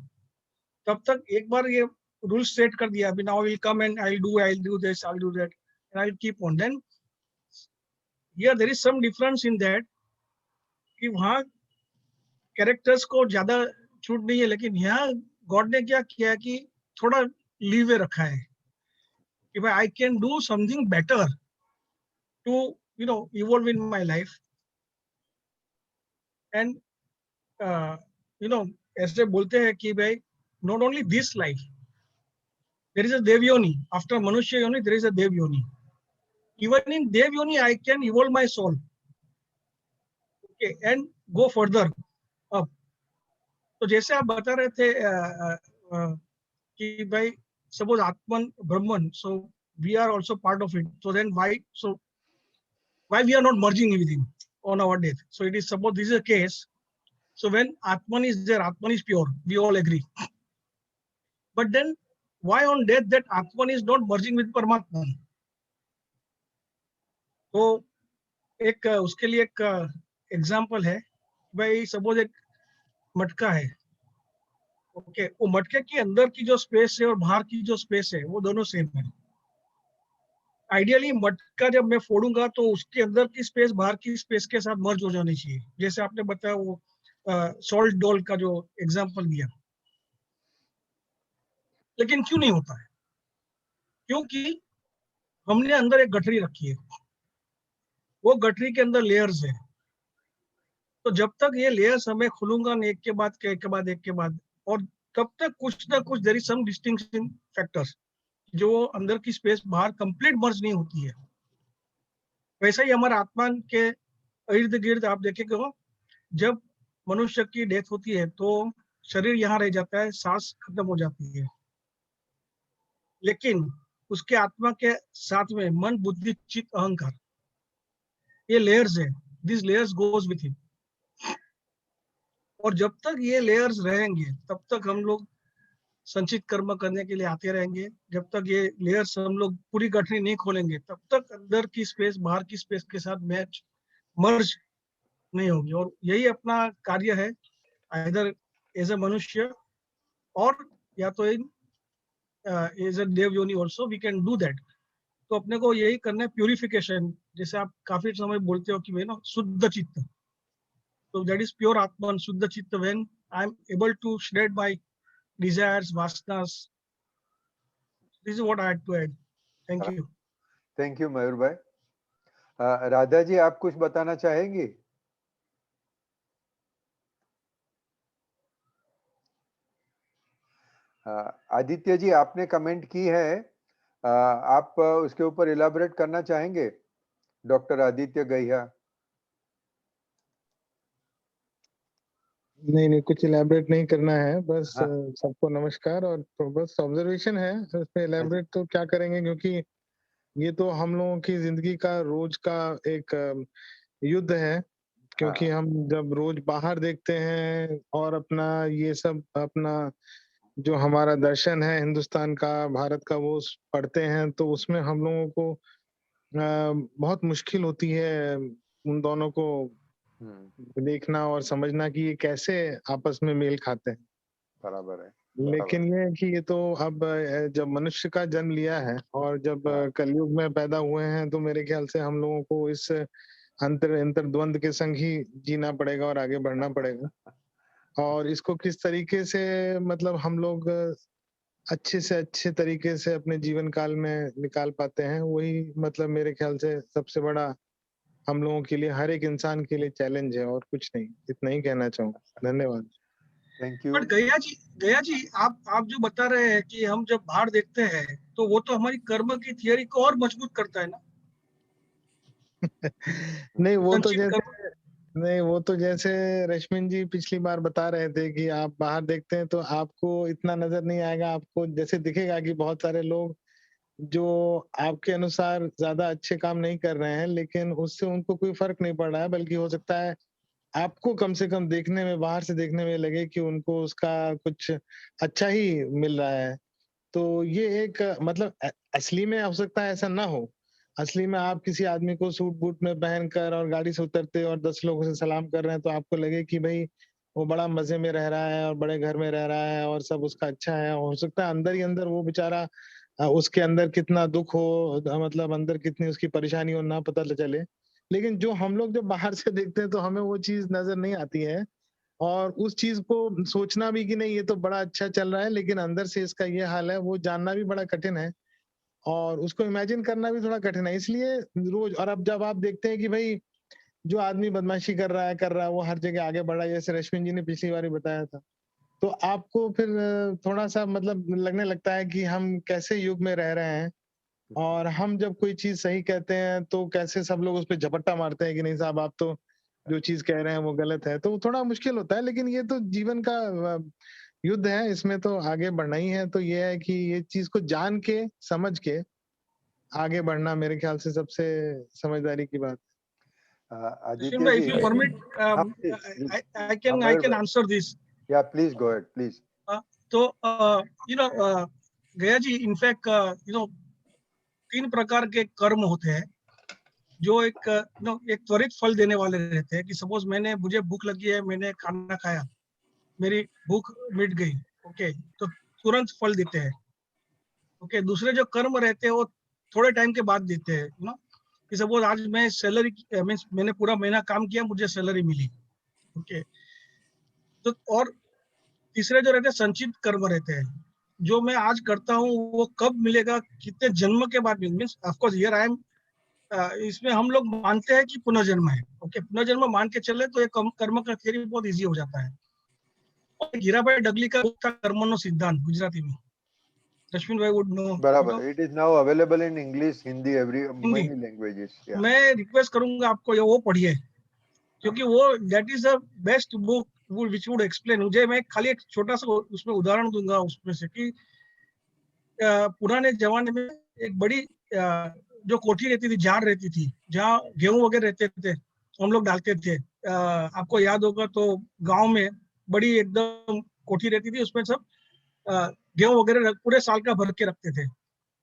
तब तक एक बार ये रूल सेट कर दिया, now will come and I will do this, I will do that and I will keep on. Then here there is some difference in that कि वहाँ कैरेक्टर्स को ज्यादा छूट नहीं है, लेकिन यहाँ गॉड ने क्या किया है कि थोड़ा लीवे रखा है कि भाई I can do something better to evolve in my life. And ऐसे बोलते हैं कि भाई not only this life, there is a देव योनि, आफ्टर मनुष्य योनि देयर इज अ देव योनि, इवन इन देव योनि I can evolve my soul, okay, and go further up. तो जैसे आप बता रहे थे कि भाई सपोज आत्मन ब्रह्मन, so we are also part of it, so then why we are not merging with him on our death? So it is, suppose this is a case, so when Atman is there, Atman is pure, we all agree, but then why on death that Atman is not merging with Paramatma? तो एक उसके लिए एक example है, भाई suppose एक मटका है, ओके, वो मटके के अंदर की जो स्पेस है और बाहर की जो स्पेस है वो दोनों सेम है। आइडियली मटका जब मैं फोड़ूंगा तो उसके अंदर की स्पेस बाहर की स्पेस के साथ मर्ज हो जानी चाहिए, जैसे आपने बताया वो सॉल्ट डॉल का जो एग्जांपल दिया। लेकिन क्यों नहीं होता है? क्योंकि हमने अंदर एक गठरी रखी है, वो गठरी के अंदर लेयर्स है, तो जब तक ये लेयर्स हमें खुलूंगा नहीं एक के बाद एक के बाद एक के बाद, और तब तक कुछ ना कुछ there is some distinction factors, जो अंदर की स्पेस बाहर कंप्लीट मर्ज नहीं होती है। वैसा ही हमारे आत्मा के इर्द गिर्द आप देखेंगे, जब मनुष्य की डेथ होती है तो शरीर यहाँ रह जाता है, सांस खत्म हो जाती है, लेकिन उसके आत्मा के साथ में मन, बुद्धि, चित्त, अहंकार, ये लेयर्स है, this layers goes with him. और जब तक ये लेयर्स रहेंगे तब तक हम लोग संचित कर्म करने के लिए आते रहेंगे। जब तक ये लेयर्स हम लोग पूरी गठरी नहीं खोलेंगे तब तक अंदर की स्पेस बाहर की स्पेस के साथ मैच मर्ज नहीं होगी। और यही अपना कार्य है, आइदर एज अ मनुष्य और या तो इन एज अ देव योनि also we can do that. तो अपने को यही करना है, प्यूरिफिकेशन, जैसे आप काफी समय बोलते हो कि भाई ना शुद्ध चित्त, तो दैट इज प्योर आत्मन, शुद्ध चित्त, when I am able to shred my desires, वासनास। This is what I had to add. Thank you. Thank you Mayur भाई। राधा जी, आप कुछ बताना चाहेंगी? आदित्य जी, आपने कमेंट की है, आप उसके ऊपर इलाबोरेट करना चाहेंगे? डॉक्टर आदित्य गहिया। नहीं नहीं, कुछ इलेबरेट नहीं करना है, बस हाँ। सबको नमस्कार। और तो बस ऑब्जर्वेशन है, इसमें इलेबरेट तो क्या करेंगे, क्योंकि ये तो हम लोगों की जिंदगी का रोज का एक युद्ध है। क्योंकि हम जब रोज बाहर देखते हैं और अपना ये सब अपना जो हमारा दर्शन है हिंदुस्तान का, भारत का, वो पढ़ते हैं, तो उसमें हम लोगों को बहुत मुश्किल होती है उन दोनों को देखना और समझना कि ये कैसे आपस में मेल खाते हैं। बराबर है। लेकिन ये है कि ये तो अब जब मनुष्य का जन्म लिया है और जब कलयुग में पैदा हुए हैं, तो मेरे ख्याल से हम लोगों को इस अंतर द्वंद के संग ही जीना पड़ेगा और आगे बढ़ना पड़ेगा। और इसको किस तरीके से मतलब हम लोग अच्छे से अच्छे तरीके से अपने जीवन काल में निकाल पाते हैं, वही मतलब मेरे ख्याल से सबसे बड़ा हम लोगों के लिए, हर एक इंसान के लिए चैलेंज है, और कुछ नहीं। इतना ही कहना चाहूंगा। धन्यवाद। Thank you. बट गया जी आप जो बता रहे हैं कि हम जब बाहर देखते हैं तो वो तो हमारी कर्म की थियरी को और मजबूत करता है ना। नहीं वो तो संचित जैसे कर्म। नहीं वो तो जैसे रश्मिन जी पिछली बार बता रहे थे कि आप बाहर देखते हैं तो आपको इतना नजर नहीं आएगा, आपको जैसे दिखेगा कि बहुत सारे लोग जो आपके अनुसार ज्यादा अच्छे काम नहीं कर रहे हैं, लेकिन उससे उनको कोई फर्क नहीं पड़ रहा है, बल्कि हो सकता है आपको कम से कम देखने में, बाहर से देखने में लगे कि उनको उसका कुछ अच्छा ही मिल रहा है। तो ये एक मतलब असली में हो सकता है ऐसा ना हो। असली में आप किसी आदमी को सूट बूट में पहनकर और गाड़ी से उतरते और 10 लोगों से सलाम कर रहे हैं, तो आपको लगे कि भाई वो बड़ा मजे में रह रहा है और बड़े घर में रह रहा है और सब उसका अच्छा है। हो सकता है अंदर ही अंदर वो बेचारा उसके अंदर कितना दुख हो, मतलब अंदर कितनी उसकी परेशानी हो, ना पता चले। लेकिन जो हम लोग जब बाहर से देखते हैं तो हमें वो चीज नजर नहीं आती है। और उस चीज को सोचना भी कि नहीं ये तो बड़ा अच्छा चल रहा है, लेकिन अंदर से इसका ये हाल है, वो जानना भी बड़ा कठिन है और उसको इमेजिन करना भी थोड़ा कठिन है। इसलिए रोज, और अब जब आप देखते हैं कि भाई जो आदमी बदमाशी कर रहा है, वो हर जगह आगे बढ़ रहा है, जैसे रश्मिन जी ने पिछली बार ही बताया था, तो आपको फिर थोड़ा सा मतलब लगने लगता है कि हम कैसे युग में रह रहे हैं, और हम जब कोई चीज सही कहते हैं तो कैसे सब लोग उस पर झपट्टा मारते हैं कि नहीं साहब आप तो जो चीज कह रहे हैं वो गलत है। तो थोड़ा मुश्किल होता है, लेकिन ये तो जीवन का युद्ध है, इसमें तो आगे बढ़ना ही है। तो ये है कि ये चीज को जान के समझ के आगे बढ़ना मेरे ख्याल से सबसे समझदारी की बात Ashwin आदित्य bhai, if जी, you permit, हाँ प्लीज प्लीज, I हाँ can मयूर भाई, answer this. या प्लीज गो अहेड प्लीज। तो you know, गया जी, इनफैक्ट you know, 3 प्रकार के कर्म होते हैं जो एक एक त्वरित फल देने वाले रहते हैं। कि सपोज मुझे भूख लगी है, मैंने खाना खाया, मेरी भूख मिट गई, ओके, तो तुरंत फल देते हैं। ओके, दूसरे जो कर्म रहते हैं वो थोड़े टाइम के बाद देते हैं, कि सपोज आज मैं सैलरी मीन्स मैंने पूरा महीना काम किया, मुझे सैलरी मिली, ओके। तो और तीसरे जो रहते हैं संचित कर्म रहते हैं, जो मैं आज करता हूँ वो कब मिलेगा, कितने जन्म के बाद means of course here I am, इसमें हम लोग मानते हैं कि पुनर्जन्म है, ओके, पुनर्जन्म मान के चले तो ये कर्म का थियरी बहुत इजी हो जाता है। और हीराबाई डगली का बुक था कर्मनो सिद्धांत, गुजराती में, रश्मिन भाई वुड नो। बराबर, it is now available in English, Hindi, every Hindi, many languages. मैं रिक्वेस्ट करूंगा आपको ये वो पढ़िए, क्योंकि वो that is the best book which would explain. मुझे मैं खाली एक छोटा सा उसमें उदाहरण दूंगा उसमें से कि पुराने जमाने में एक बड़ी जो कोठी रहती थी, जार रहती थी, जहाँ गेहूं वगैरह रहते थे, हम लोग डालते थे। आपको याद होगा तो गांव में बड़ी एकदम कोठी रहती थी, उसमें सब गेहूं वगैरह पूरे साल का भर के रखते थे,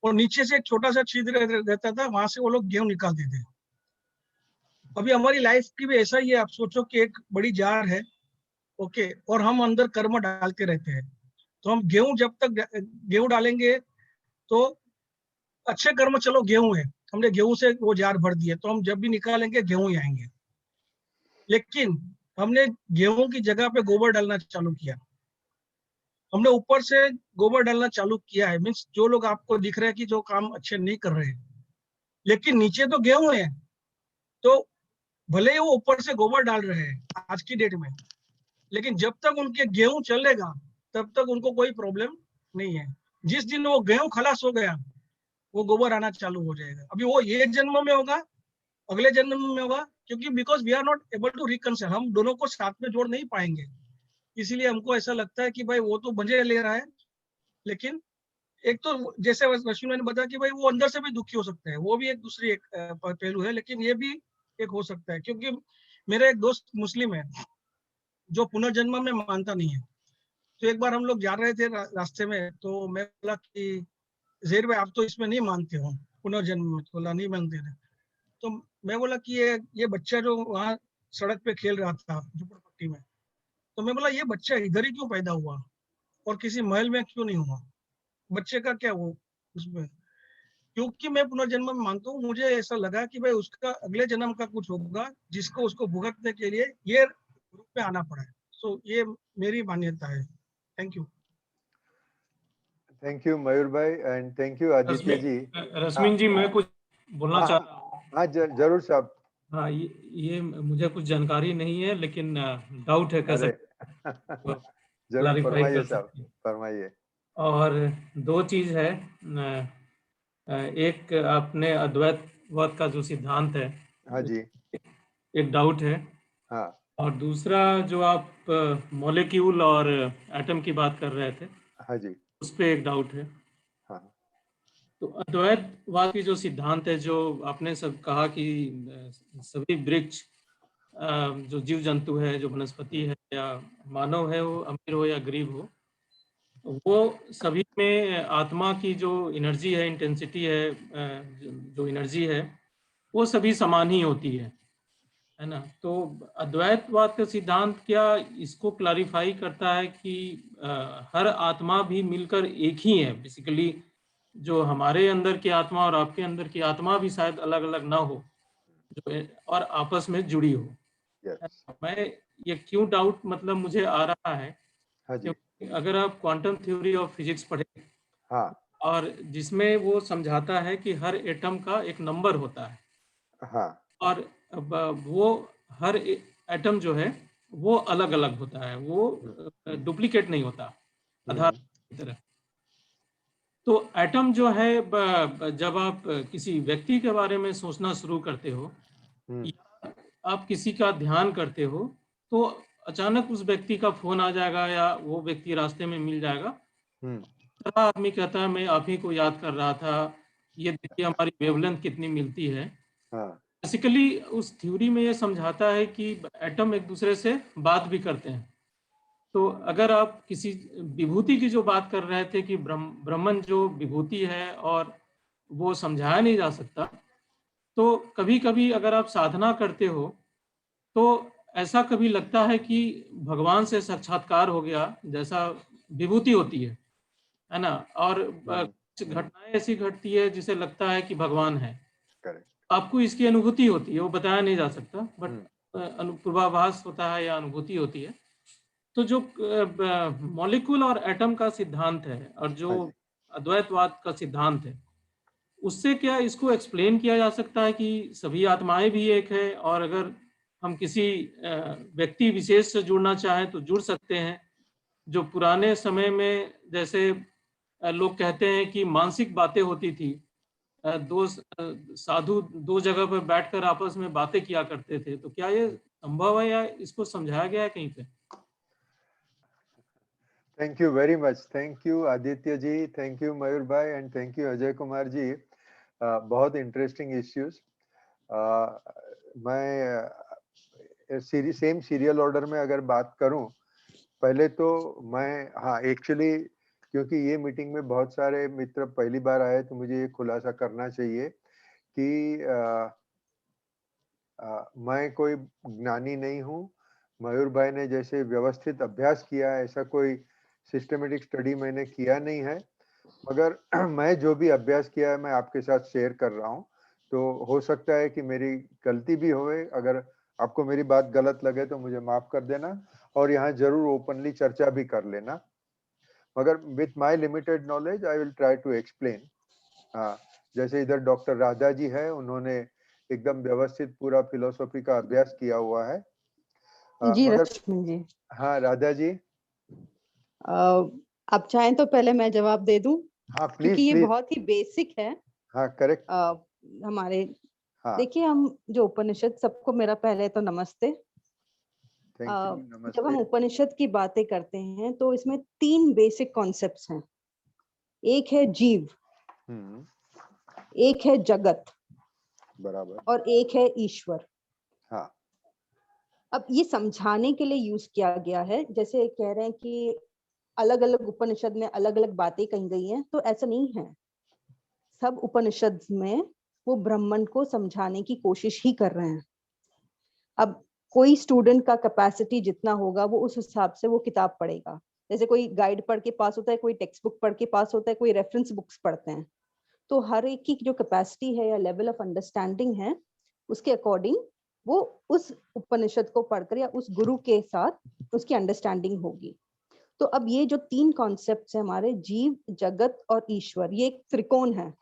और नीचे से एक छोटा सा छिद्र रहता था, वहां से वो लोग गेहूं निकालते थे। अभी हमारी लाइफ की भी ऐसा ही है। आप सोचो कि एक बड़ी जार है, ओके, और हम अंदर कर्म डालते रहते हैं। तो हम गेहूं जब तक गेहूं डालेंगे तो अच्छे कर्म, चलो गेहूं है, हमने गेहूं से वो जार भर दिए, तो हम जब भी निकालेंगे गेहूं ही आएंगे। लेकिन हमने गेहूं की जगह पे गोबर डालना चालू किया, हमने ऊपर से गोबर डालना चालू किया है, मीन्स जो लोग आपको दिख रहे हैं कि जो काम अच्छे नहीं कर रहे हैं, लेकिन नीचे तो गेहूं है। तो भले ही वो ऊपर से गोबर डाल रहे हैं आज की डेट में, लेकिन जब तक उनके गेहूं चलेगा तब तक उनको कोई प्रॉब्लम नहीं है। जिस दिन वो गेहूं खलास हो गया, वो गोबर आना चालू हो जाएगा। अभी वो ये जन्म में होगा, अगले जन्म में होगा, क्योंकि because we are not able to reconcile, हम दोनों को साथ में जोड़ नहीं पाएंगे। इसीलिए हमको ऐसा लगता है कि भाई वो तो मजे ले रहा है, लेकिन एक तो जैसे रश्मि ने बताया कि भाई वो अंदर से भी दुखी हो सकता है, वो भी एक दूसरी एक पहलू है। लेकिन ये भी एक हो सकता है, क्योंकि मेरा एक दोस्त मुस्लिम है जो पुनर्जन्म में मानता नहीं है। तो एक बार हम लोग जा रहे थे रास्ते में, तो मैं बोला कि ज़ेर भाई आप तो इसमें नहीं मानते हो पुनर्जन्म में, तो बोला नहीं मानते थे। तो मैं बोला कि ये बच्चा जो वहाँ सड़क पे खेल रहा था झुपड़पट्टी में, तो मैं बोला ये बच्चा इधर ही क्यों पैदा हुआ और किसी महल में क्यों नहीं हुआ, बच्चे का क्या वो उसमें। क्योंकि मैं पुनर्जन्म में मानता हूँ, मुझे ऐसा लगा कि भाई उसका अगले जन्म का कुछ होगा जिसको उसको भुगतने के लिए ये रूप में आना पड़ा है। सो ये मेरी मान्यता है। Thank you. Thank you Mayur भाई, एंड थैंक यू आदित्य जी। रश्मिन जी, मैं कुछ बोलना हाँ चाह रहा हूँ। हाँ, जरूर साहब। हाँ, ये मुझे कुछ जानकारी नहीं है, लेकिन डाउट है, कैसे अरे जरूर क्लैरिफाई फरमाइए कर साहब, सकते हैं। फरमाइए। और दो चीज है, एक अपने अद्वैतवाद का जो सिद्धांत है, हाँ जी। एक डाउट है। हाँ और दूसरा जो आप मॉलिक्यूल और एटम की बात कर रहे थे, हाँ जी। उस पर एक डाउट है। हाँ तो अद्वैतवाद की जो सिद्धांत है, जो आपने सब कहा कि सभी वृक्ष, जो जीव जंतु है, जो वनस्पति है या मानव है, वो अमीर हो या गरीब हो, वो सभी में आत्मा की जो एनर्जी है, इंटेंसिटी है, जो एनर्जी है, वो सभी समान ही होती है ना। तो अद्वैतवाद का सिद्धांत क्या इसको क्लैरिफाई करता है कि हर आत्मा भी मिलकर एक ही है बेसिकली, जो हमारे अंदर की आत्मा और आपके अंदर की आत्मा भी शायद अलग अलग ना हो, जो और आपस में जुड़ी हो। यस। मैं ये क्यों डाउट मतलब मुझे आ रहा है, हाँ जी। क्योंकि अगर आप क्वांटम थ्योरी ऑफ फिजिक्स पढ़े हाँ और जिसमें वो समझाता है कि हर एटम का एक नंबर होता है, हाँ। और वो हर एटम जो है वो अलग अलग होता है, वो डुप्लीकेट नहीं होता आधार की तरह। तो एटम जो है जब आप किसी व्यक्ति के बारे में सोचना शुरू करते हो या आप किसी का ध्यान करते हो, तो अचानक उस व्यक्ति का फोन आ जाएगा या वो व्यक्ति रास्ते में मिल जाएगा। दूसरा आदमी कहता है मैं आप ही को याद कर रहा था, ये देखिए हमारी वेवलेंथ कितनी मिलती है। हाँ बेसिकली उस थ्योरी में ये समझाता है कि एटम एक दूसरे से बात भी करते हैं। तो अगर आप किसी विभूति की जो बात कर रहे थे कि ब्रह्मन जो विभूति है और वो समझाया नहीं जा सकता, तो कभी कभी अगर आप साधना करते हो तो ऐसा कभी लगता है कि भगवान से साक्षात्कार हो गया, जैसा विभूति होती है ना। और कुछ घटनाएं ऐसी घटती है जिसे लगता है कि भगवान है, करेक्ट। आपको इसकी अनुभूति होती है, वो बताया नहीं जा सकता, बट पूर्वाभास होता है या अनुभूति होती है। तो जो मॉलिक्यूल और एटम का सिद्धांत है और जो हाँ जी। अद्वैतवाद का सिद्धांत है, उससे क्या इसको एक्सप्लेन किया जा सकता है कि सभी आत्माएं भी एक है, और अगर हम किसी व्यक्ति विशेष से जुड़ना चाहें तो जुड़ सकते हैं। जो पुराने समय में जैसे लोग कहते हैं कि मानसिक बातें होती थी, साधु दो जगह पर बैठकर आपस में बातें किया करते थे, तो क्या ये संभव है या इसको समझाया गया है कहीं पे? Thank you very much. Thank you Aditya ji, thank you Mayur भाई, and thank you Ajay Kumar ji. बहुत इंटरेस्टिंग इश्यूज। मैं सेम सीरियल ऑर्डर में अगर बात करूं, पहले तो मैं, हाँ एक्चुअली क्योंकि ये मीटिंग में बहुत सारे मित्र पहली बार आए तो मुझे ये खुलासा करना चाहिए कि मैं कोई ज्ञानी नहीं हूँ। मयूर भाई ने जैसे व्यवस्थित अभ्यास किया है, ऐसा कोई सिस्टमेटिक स्टडी मैंने किया नहीं है, मगर मैं जो भी अभ्यास किया है मैं आपके साथ शेयर कर रहा हूँ। तो हो सकता है कि मेरी गलती भी होए, अगर आपको मेरी बात गलत लगे तो मुझे माफ कर देना, और यहाँ जरूर ओपनली चर्चा भी कर लेना, मगर with my limited knowledge I will try to explain. हाँ, जैसे इधर डॉक्टर राधा जी है, उन्होंने एकदम व्यवस्थित पूरा फिलोसॉफी का अभ्यास किया हुआ है। जी मगर रश्मि जी, हाँ राधा जी। आप चाहें तो पहले मैं जवाब दे दूं, हाँ क्योंकि प्लीज ये प्लीज। बहुत ही बेसिक है। हाँ करेक्ट। हमारे हाँ देखिए, हम जो उपनिषद, सबको मेरा पहले तो नमस्ते। Thank you. जब हम नमस्ते। उपनिषद की बातें करते हैं तो इसमें 3 बेसिक कॉन्सेप्ट्स हैं। एक है जीव, एक है जगत, बराबर। और एक है ईश्वर। हाँ अब ये समझाने के लिए यूज किया गया है, जैसे कह रहे हैं कि अलग अलग उपनिषद में अलग अलग बातें कही गई हैं, तो ऐसा नहीं है। सब उपनिषद में वो ब्राह्मण को समझाने की कोशिश ही कर रहे हैं। अब कोई स्टूडेंट का कैपेसिटी जितना होगा वो उस हिसाब से वो किताब पढ़ेगा। जैसे कोई गाइड पढ़ के पास होता है, कोई टेक्स्ट बुक पढ़ के पास होता है, कोई रेफरेंस बुक्स पढ़ते हैं। तो हर एक की जो कैपेसिटी है या लेवल ऑफ अंडरस्टैंडिंग है, उसके अकॉर्डिंग वो उस उपनिषद को पढ़कर या उस गुरु के साथ उसकी अंडरस्टैंडिंग होगी। तो अब ये जो 3 कॉन्सेप्ट्स है हमारे, जीव, जगत और ईश्वर, ये एक त्रिकोण है।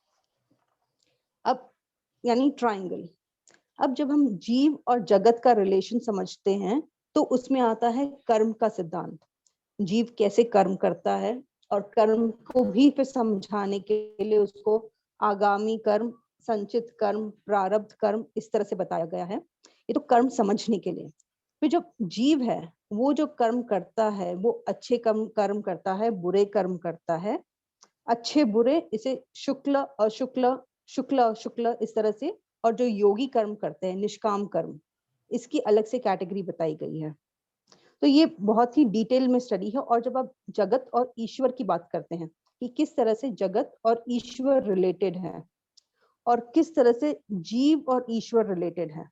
अब यानी ट्रायंगल। अब जब हम जीव और जगत का रिलेशन समझते हैं तो उसमें आता है कर्म का सिद्धांत। जीव कैसे कर्म करता है, और कर्म को भी फिर समझाने के लिए उसको आगामी कर्म, संचित कर्म, प्रारब्ध कर्म, इस तरह से बताया गया है। ये तो कर्म समझने के लिए। फिर जो जीव है वो जो कर्म करता है वो अच्छे कर्म करता है, बुरे कर्म करता है, अच्छे बुरे, इसे शुक्ल अशुक्ल, शुक्ल अशुक्ल इस तरह से। और जो योगी कर्म करते हैं, निष्काम कर्म, इसकी अलग से कैटेगरी बताई गई है। तो ये बहुत ही डिटेल में स्टडी है। और जब आप जगत और ईश्वर की बात करते हैं कि किस तरह से जगत और ईश्वर रिलेटेड है और किस तरह से जीव और ईश्वर रिलेटेड है,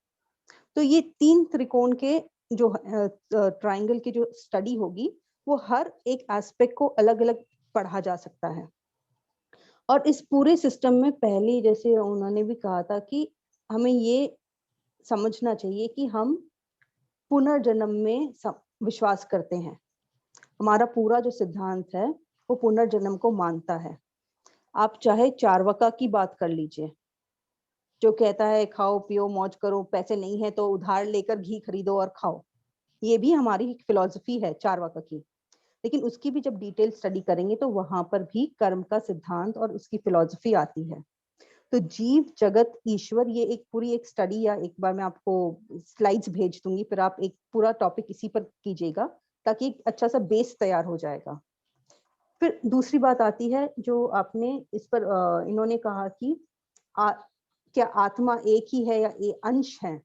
तो ये 3 त्रिकोण के जो ट्रायंगल की जो स्टडी होगी वो हर एक एस्पेक्ट को अलग अलग पढ़ा जा सकता है। और इस पूरे सिस्टम में पहले जैसे उन्होंने भी कहा था कि हमें ये समझना चाहिए कि हम पुनर्जन्म में विश्वास करते हैं। हमारा पूरा जो सिद्धांत है वो पुनर्जन्म को मानता है। आप चाहे चार्वाका की बात कर लीजिए, जो कहता है खाओ पियो मौज करो, पैसे नहीं है तो उधार लेकर घी खरीदो और खाओ। ये भी हमारी फिलॉसफी है चार्वाका की, लेकिन उसकी भी जब डिटेल स्टडी करेंगे तो वहां पर भी कर्म का सिद्धांत और उसकी फिलॉसफी आती है। तो जीव जगत ईश्वर, ये एक पूरी एक स्टडी, या एक बार मैं आपको स्लाइड्स भेज दूंगी, फिर आप एक पूरा टॉपिक इसी पर कीजिएगा ताकि एक अच्छा सा बेस तैयार हो जाएगा। फिर दूसरी बात आती है जो आपने इस पर इन्होंने कहा कि क्या आत्मा एक ही है या अंश है।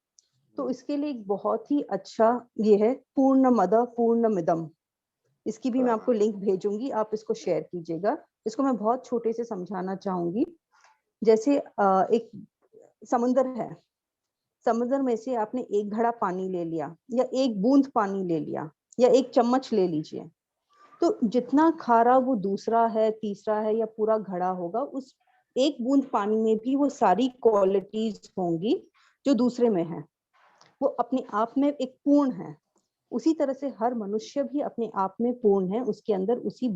तो इसके लिए एक बहुत ही अच्छा ये है पूर्णमद पूर्णमिदम। इसकी भी मैं आपको लिंक भेजूंगी, आप इसको शेयर कीजिएगा। इसको मैं बहुत छोटे से समझाना चाहूंगी। जैसे एक समुंदर है, समुद्र में से आपने एक घड़ा पानी ले लिया या एक बूंद पानी ले लिया या एक चम्मच ले लीजिए, तो जितना खारा वो दूसरा है, तीसरा है या पूरा घड़ा होगा, उस एक बूंद पानी में भी वो सारी क्वालिटीज होंगी जो दूसरे में है। वो अपने आप में एक पूर्ण है। उसी तरह से हर मनुष्य भी अपने आप में पूर्ण है, उसके अंदर उसी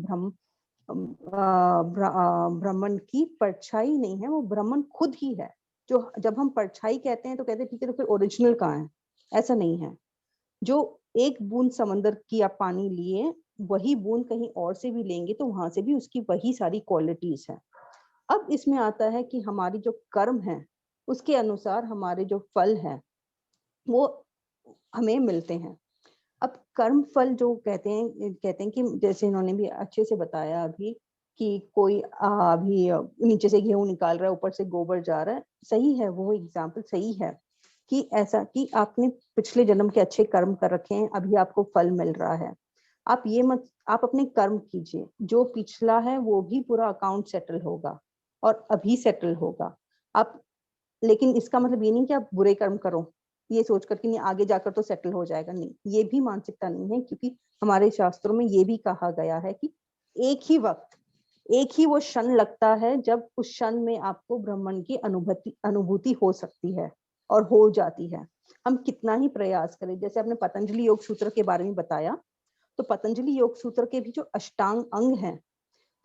ब्रह्मन की परछाई नहीं है, वो ब्रह्मन खुद ही है। जो जब हम परछाई कहते हैं तो कहते हैं ठीक है तो फिर ओरिजिनल कहाँ है, ऐसा नहीं है। जो एक बूंद समंदर की आप पानी लिए, वही बूंद कहीं और से भी लेंगे तो वहां से भी उसकी वही सारी क्वालिटीज है। अब इसमें आता है कि हमारी जो कर्म है उसके अनुसार हमारे जो फल है वो हमें मिलते हैं। अब कर्म फल जो कहते हैं कि जैसे इन्होंने भी अच्छे से बताया अभी कि कोई अभी नीचे से गेहूं निकाल रहा है, ऊपर से गोबर जा रहा है, सही है, वो एग्जाम्पल सही है कि ऐसा कि आपने पिछले जन्म के अच्छे कर्म कर रखे हैं, अभी आपको फल मिल रहा है। आप ये मत, आप अपने कर्म कीजिए, जो पिछला है वो भी पूरा अकाउंट सेटल होगा और अभी सेटल होगा। आप, लेकिन इसका मतलब ये नहीं कि आप बुरे कर्म करो ये सोच कर कि नहीं आगे जाकर तो सेटल हो जाएगा, नहीं, ये भी मानसिकता नहीं है, क्योंकि हमारे शास्त्रों में ये भी कहा गया है कि एक ही वक्त, एक ही वो क्षण लगता है जब उस क्षण में आपको ब्रह्मन की अनुभूति हो सकती है और हो जाती है। हम कितना ही प्रयास करें, जैसे आपने पतंजलि योग सूत्र के बारे में बताया, तो पतंजलि योग सूत्र के भी जो अष्टांग अंग हैं,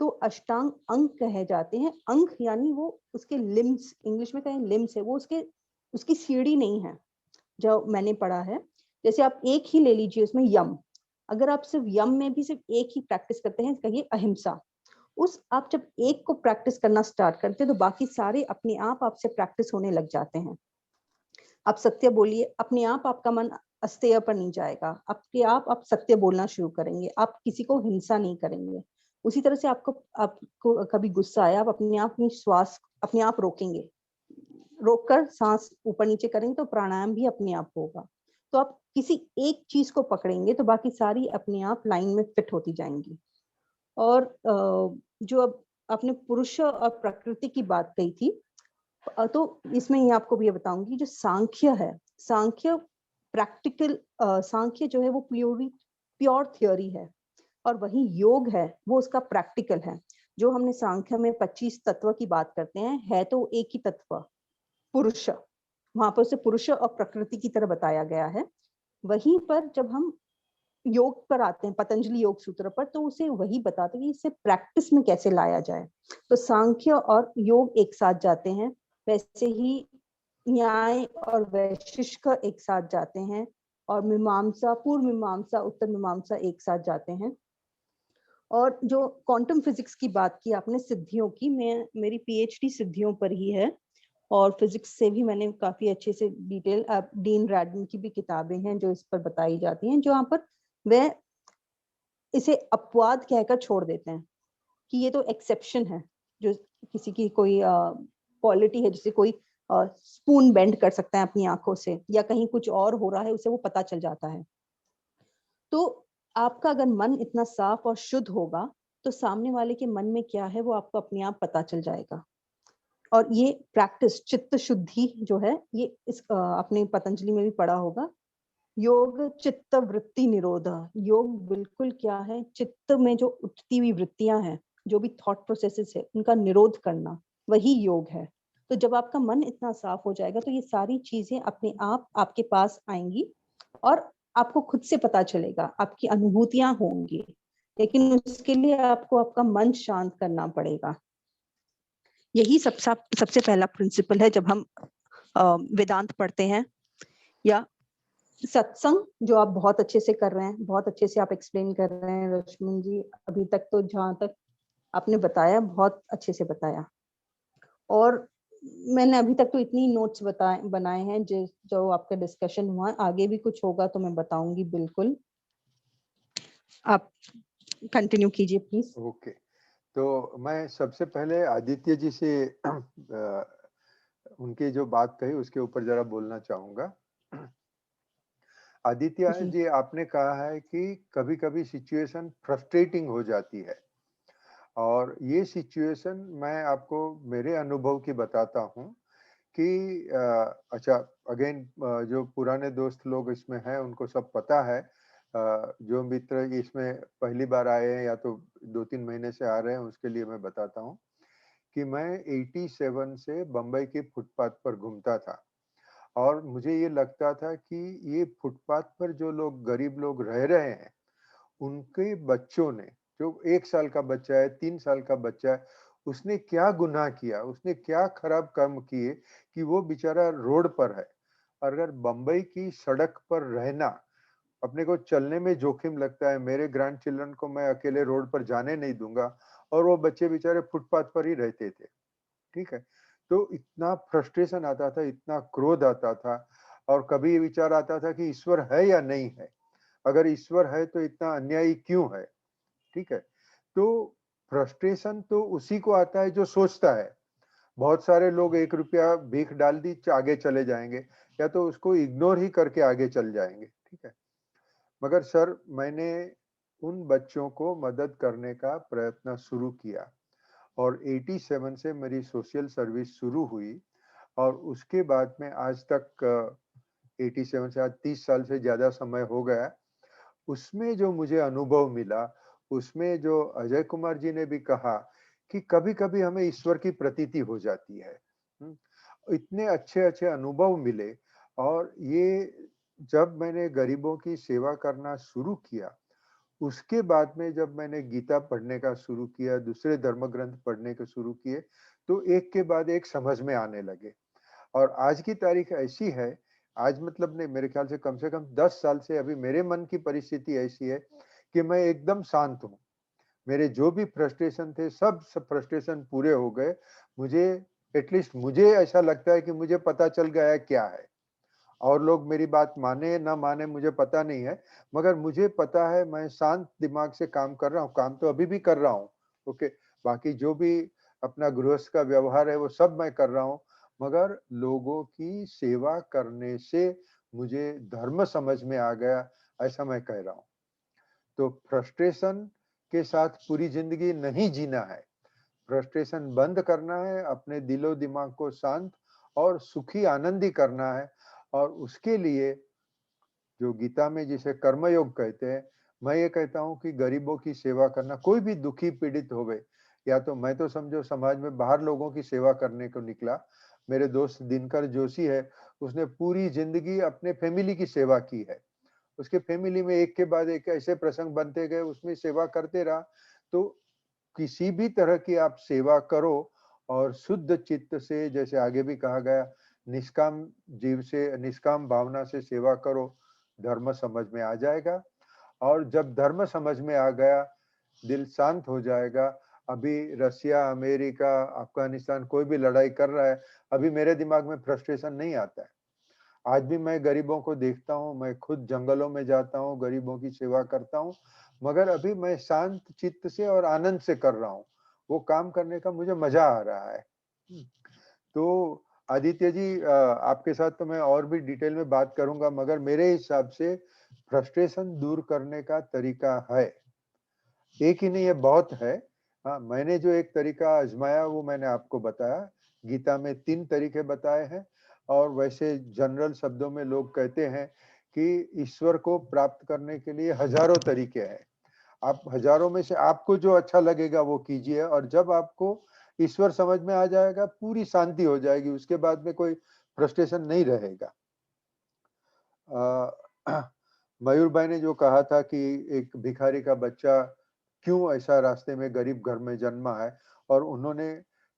तो अष्टांग अंग कहे जाते हैं। अंग यानी वो उसके लिम्स, इंग्लिश में कहें लिम्स है, वो उसकी सीढ़ी नहीं है। जो मैंने पढ़ा है, जैसे आप एक ही ले लीजिए उसमें यम, अगर आप सिर्फ यम में भी सिर्फ एक ही प्रैक्टिस करते हैं, कहिए अहिंसा, उस आप जब एक को प्रैक्टिस करना स्टार्ट करते हैं तो बाकी सारे अपने आप आपसे प्रैक्टिस होने लग जाते हैं। आप सत्य बोलिए, अपने आप आपका मन अस्तेय पर नहीं जाएगा, आपके आप सत्य बोलना शुरू करेंगे, आप किसी को हिंसा नहीं करेंगे। उसी तरह से आपको कभी गुस्सा आया, आप अपने आप में श्वास अपने आप रोकेंगे, रोककर सांस ऊपर नीचे करेंगे तो प्राणायाम भी अपने आप होगा। तो आप किसी एक चीज को पकड़ेंगे तो बाकी सारी अपने आप लाइन में फिट होती जाएंगी। और जो अब आपने पुरुष और प्रकृति की बात कही थी, तो इसमें ही आपको भी बताऊंगी, जो सांख्य है, सांख्य प्रैक्टिकल, सांख्य जो है वो प्योर थियोरी है, और वही योग है वो उसका प्रैक्टिकल है। जो हमने सांख्य में 25 तत्व की बात करते हैं, है तो एक ही तत्व पुरुष, वहां पर उसे पुरुष और प्रकृति की तरह बताया गया है। वहीं पर जब हम योग पर आते हैं, पतंजलि योग सूत्र पर, तो उसे वही बताते हैं कि इसे प्रैक्टिस में कैसे लाया जाए। तो सांख्य और योग एक साथ जाते हैं, वैसे ही न्याय और वैशिष्ट एक साथ जाते हैं, और मीमांसा, पूर्व मीमांसा, उत्तर मीमांसा एक साथ जाते हैं। और जो क्वांटम फिजिक्स की बात की आपने, सिद्धियों की, मेरी पीएचडी सिद्धियों पर ही है, और फिजिक्स से भी मैंने काफी अच्छे से डिटेल, डीन रैडन की भी किताबें हैं जो इस पर बताई जाती हैं, जो यहाँ पर वह इसे अपवाद कहकर छोड़ देते हैं कि ये तो एक्सेप्शन है, जो किसी की कोई क्वालिटी है, जिसे कोई स्पून बेंड कर सकता है अपनी आंखों से, या कहीं कुछ और हो रहा है उसे वो पता चल जाता है। तो आपका अगर मन इतना साफ और शुद्ध होगा तो सामने वाले के मन में क्या है वो आपको अपने आप पता चल जाएगा। और ये प्रैक्टिस चित्त शुद्धि जो है, ये इस आपने पतंजलि में भी पढ़ा होगा, योग चित्त वृत्ति निरोध। योग बिल्कुल क्या है, चित्त में जो उठती हुई वृत्तियां हैं, जो भी थॉट प्रोसेसेस है, उनका निरोध करना, वही योग है। तो जब आपका मन इतना साफ हो जाएगा तो ये सारी चीजें अपने आप आपके पास आएंगी और आपको खुद से पता चलेगा, आपकी अनुभूतियां होंगी, लेकिन उसके लिए आपको आपका मन शांत करना पड़ेगा। यही सबसे पहला प्रिंसिपल है जब हम वेदांत पढ़ते हैं, या सत्संग जो आप बहुत अच्छे से कर रहे हैं, बहुत अच्छे से आप एक्सप्लेन कर रहे हैं रश्मि जी। अभी तक तो जहाँ तक आपने बताया बहुत अच्छे से बताया, और मैंने अभी तक तो इतनी नोट्स बनाए हैं जो आपका डिस्कशन हुआ। आगे भी कुछ होगा तो मैं बताऊंगी बिल्कुल। आप कंटिन्यू कीजिए प्लीज। ओके, तो मैं सबसे पहले आदित्य जी से उनकी जो बात कही उसके ऊपर जरा बोलना चाहूंगा। आदित्य जी जी, आपने कहा है कि कभी कभी सिचुएशन फ्रस्ट्रेटिंग हो जाती है, और ये सिचुएशन मैं आपको मेरे अनुभव की बताता हूँ कि अच्छा, अगेन जो पुराने दोस्त लोग इसमें हैं उनको सब पता है, जो मित्र इसमें पहली बार आए हैं या तो 2-3 महीने से आ रहे हैं उसके लिए मैं बताता हूँ कि मैं 87 से बम्बई के फुटपाथ पर घूमता था, और मुझे ये लगता था कि ये फुटपाथ पर जो लोग गरीब लोग रह रहे हैं उनके बच्चों ने, जो 1 साल का बच्चा है, 3 साल का बच्चा है, उसने क्या गुनाह किया, उसने क्या खराब कर्म किए कि वो बेचारा रोड पर है। अगर बम्बई की सड़क पर रहना अपने को चलने में जोखिम लगता है, मेरे ग्रैंड चिल्ड्रन को मैं अकेले रोड पर जाने नहीं दूंगा, और वो बच्चे बेचारे फुटपाथ पर ही रहते थे। ठीक है, तो इतना फ्रस्ट्रेशन आता था, इतना क्रोध आता था, और कभी ये विचार आता था कि ईश्वर है या नहीं है, अगर ईश्वर है तो इतना अन्यायी क्यों है। ठीक है, तो फ्रस्ट्रेशन तो उसी को आता है जो सोचता है। बहुत सारे लोग 1 रुपया भीख डाल दी आगे चले जाएंगे, या तो उसको इग्नोर ही करके आगे चल जाएंगे। ठीक है, मगर सर मैंने उन बच्चों को मदद करने का प्रयत्न शुरू किया, और 87 से मेरी सोशल सर्विस शुरू हुई, और उसके बाद में आज तक 87 से आज 30 साल से ज्यादा समय हो गया। उसमें जो मुझे अनुभव मिला, उसमें जो अजय कुमार जी ने भी कहा कि कभी-कभी हमें ईश्वर की प्रतीति हो जाती है। हुँ, इतने अच्छे-अच्छे अनुभव मिले, और ये जब मैंने गरीबों की सेवा करना शुरू किया, उसके बाद में जब मैंने गीता पढ़ने का शुरू किया, दूसरे धर्म ग्रंथ पढ़ने के शुरू किए, तो एक के बाद एक समझ में आने लगे। और आज की तारीख ऐसी है, आज मतलब नहीं, मेरे ख्याल से कम 10 साल से अभी मेरे मन की परिस्थिति ऐसी है कि मैं एकदम शांत हूँ। मेरे जो भी फ्रस्ट्रेशन थे सब फ्रस्ट्रेशन पूरे हो गए। मुझे एटलीस्ट मुझे ऐसा लगता है कि मुझे पता चल गया है क्या है। और लोग मेरी बात माने ना माने मुझे पता नहीं है, मगर मुझे पता है मैं शांत दिमाग से काम कर रहा हूँ, काम तो अभी भी कर रहा हूँ। ओके, बाकी जो भी अपना गृहस्थ का व्यवहार है वो सब मैं कर रहा हूँ, मगर लोगों की सेवा करने से मुझे धर्म समझ में आ गया, ऐसा मैं कह रहा हूँ। तो फ्रस्ट्रेशन के साथ पूरी जिंदगी नहीं जीना है, फ्रस्ट्रेशन बंद करना है, अपने दिलो दिमाग को शांत और सुखी आनंदी करना है। और उसके लिए जो गीता में जिसे कर्मयोग कहते हैं, मैं ये कहता हूँ कि गरीबों की सेवा करना, कोई भी दुखी पीड़ित होवे, या तो मैं तो समझो समाज में बाहर लोगों की सेवा करने को निकला। मेरे दोस्त दिनकर जोशी है, उसने पूरी जिंदगी अपने फैमिली की सेवा की है। उसके फैमिली में एक के बाद एक ऐसे प्रसंग बनते गए, उसमें सेवा करते रहा। तो किसी भी तरह की आप सेवा करो, और शुद्ध चित्त से, जैसे आगे भी कहा गया, निष्काम जीव से, निष्काम भावना से सेवा करो, धर्म समझ में आ जाएगा। और जब धर्म समझ में आ गया, दिल शांत हो जाएगा। अभी रसिया, अमेरिका, अफगानिस्तान कोई भी लड़ाई कर रहा है, अभी मेरे दिमाग में फ्रस्ट्रेशन नहीं आता है। आज भी मैं गरीबों को देखता हूँ, मैं खुद जंगलों में जाता हूँ, गरीबों की सेवा करता हूँ, मगर अभी मैं शांत चित्त से और आनंद से कर रहा हूँ। वो काम करने का मुझे मजा आ रहा है। तो आदित्य जी, आपके साथ तो मैं और भी डिटेल में बात करूंगा, मगर मेरे हिसाब से फ्रस्ट्रेशन दूर करने का तरीका है, एक ही नहीं है, बहुत है। हाँ, मैंने जो एक तरीका आजमाया वो मैंने आपको बताया। गीता में 3 तरीके बताए हैं, और वैसे जनरल शब्दों में लोग कहते हैं कि ईश्वर को प्राप्त करने के लिए हजारों तरीके हैं। आप हजारों में से आपको जो अच्छा लगेगा वो कीजिए, और जब आपको ईश्वर समझ में आ जाएगा, पूरी शांति हो जाएगी, उसके बाद में कोई फ्रस्ट्रेशन नहीं रहेगा। मयूर भाई ने जो कहा था कि एक भिखारी का बच्चा क्यों ऐसा रास्ते में गरीब घर में जन्मा है, और उन्होंने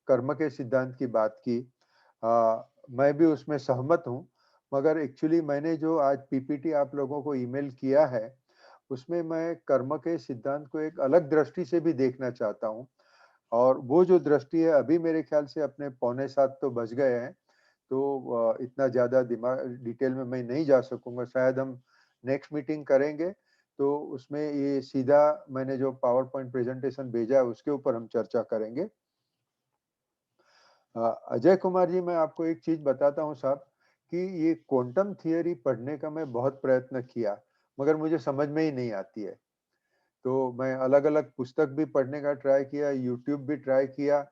कर्म के सिद्धांत की बात की, मैं भी उसमें सहमत हूँ। मगर एक्चुअली मैंने जो आज पीपीटी आप लोगों को ईमेल किया है, उसमें मैं कर्म के सिद्धांत को एक अलग दृष्टि से भी देखना चाहता हूँ। और वो जो दृष्टि है, अभी मेरे ख्याल से अपने 6:45 तो बज गए हैं, तो इतना ज्यादा दिमाग डिटेल में मैं नहीं जा सकूंगा। शायद हम नेक्स्ट मीटिंग करेंगे तो उसमें ये सीधा मैंने जो पावर पॉइंट प्रेजेंटेशन भेजा है उसके ऊपर हम चर्चा करेंगे। अजय कुमार जी, मैं आपको एक चीज बताता हूँ साहब, कि ये क्वांटम थियरी पढ़ने का मैं बहुत प्रयत्न किया, मगर मुझे समझ में ही नहीं आती है। तो मैं अलग अलग पुस्तक भी पढ़ने का ट्राई किया, यूट्यूब भी ट्राई किया।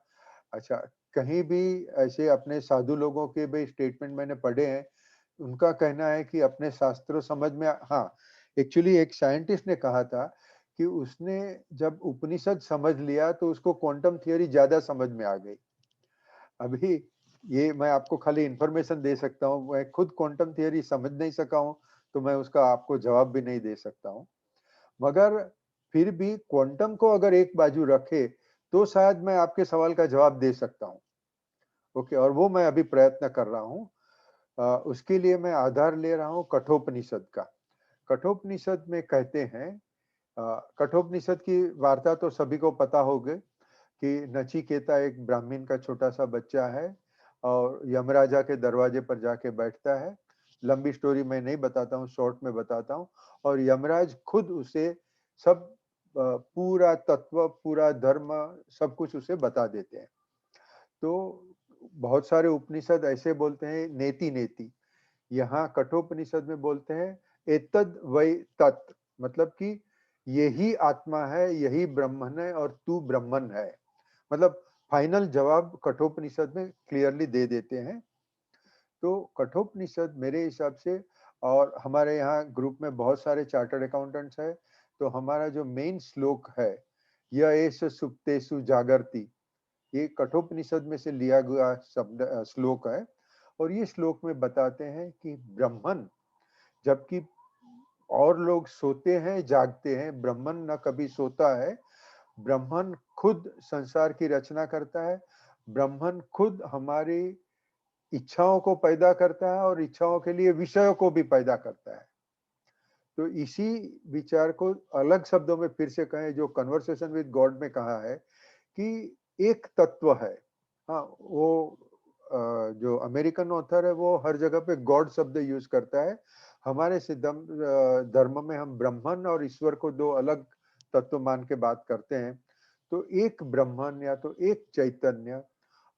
अच्छा, कहीं भी ऐसे अपने साधु लोगों के भी स्टेटमेंट मैंने पढ़े हैं, उनका कहना है कि अपने शास्त्रों समझ में, हाँ, एक्चुअली एक साइंटिस्ट ने कहा था कि उसने जब उपनिषद समझ लिया तो उसको क्वांटम थियरी ज्यादा समझ में आ गई। अभी ये मैं आपको खाली इंफॉर्मेशन दे सकता हूँ, मैं खुद क्वांटम थियरी समझ नहीं सका हूँ, तो मैं उसका आपको जवाब भी नहीं दे सकता हूँ। मगर फिर भी क्वांटम को अगर एक बाजू रखे तो शायद मैं आपके सवाल का जवाब दे सकता हूँ। ओके, और वो मैं अभी प्रयत्न कर रहा हूँ। उसके लिए मैं आधार ले रहा हूँ कठोपनिषद का। कठोपनिषद में कहते हैं, कठोपनिषद की वार्ता तो सभी को पता होगी कि नचिकेता एक ब्राह्मण का छोटा सा बच्चा है और यमराजा के दरवाजे पर जाके बैठता है। लंबी स्टोरी मैं नहीं बताता हूँ, शॉर्ट में बताता हूँ। और यमराज खुद उसे सब पूरा तत्व, पूरा धर्म, सब कुछ उसे बता देते हैं। तो बहुत सारे उपनिषद ऐसे बोलते हैं नेति नेति, यहाँ कठोपनिषद में बोलते हैं एतद वै तत्, मतलब कि यही आत्मा है, यही ब्रह्मन है और तू ब्रह्मन है। मतलब फाइनल जवाब कठोपनिषद में क्लियरली दे देते हैं। तो कठोपनिषद मेरे हिसाब से, और हमारे यहाँ ग्रुप में बहुत सारे चार्टर्ड अकाउंटेंट्स हैं, तो हमारा जो मेन श्लोक है, यह एष सुप्तेषु जागर्ति, ये कठोपनिषद में से लिया गया शब्द श्लोक है। और ये श्लोक में बताते हैं कि ब्रह्मन, जबकि और लोग सोते हैं जागते हैं, ब्रह्मन न कभी सोता है। ब्रह्मन खुद संसार की रचना करता है, ब्रह्मन खुद हमारी इच्छाओं को पैदा करता है और इच्छाओं के लिए विषयों को भी पैदा करता है। तो इसी विचार को अलग शब्दों में फिर से कहें, जो कन्वर्सेशन विद गॉड में कहा है कि एक तत्व है। हाँ, वो जो अमेरिकन ऑथर है वो हर जगह पे गॉड शब्द यूज करता है। हमारे सिद्धांत धर्म में हम ब्रह्मन और ईश्वर को दो अलग तत्व मान के बात करते हैं। तो एक ब्रह्मन या तो एक चैतन्य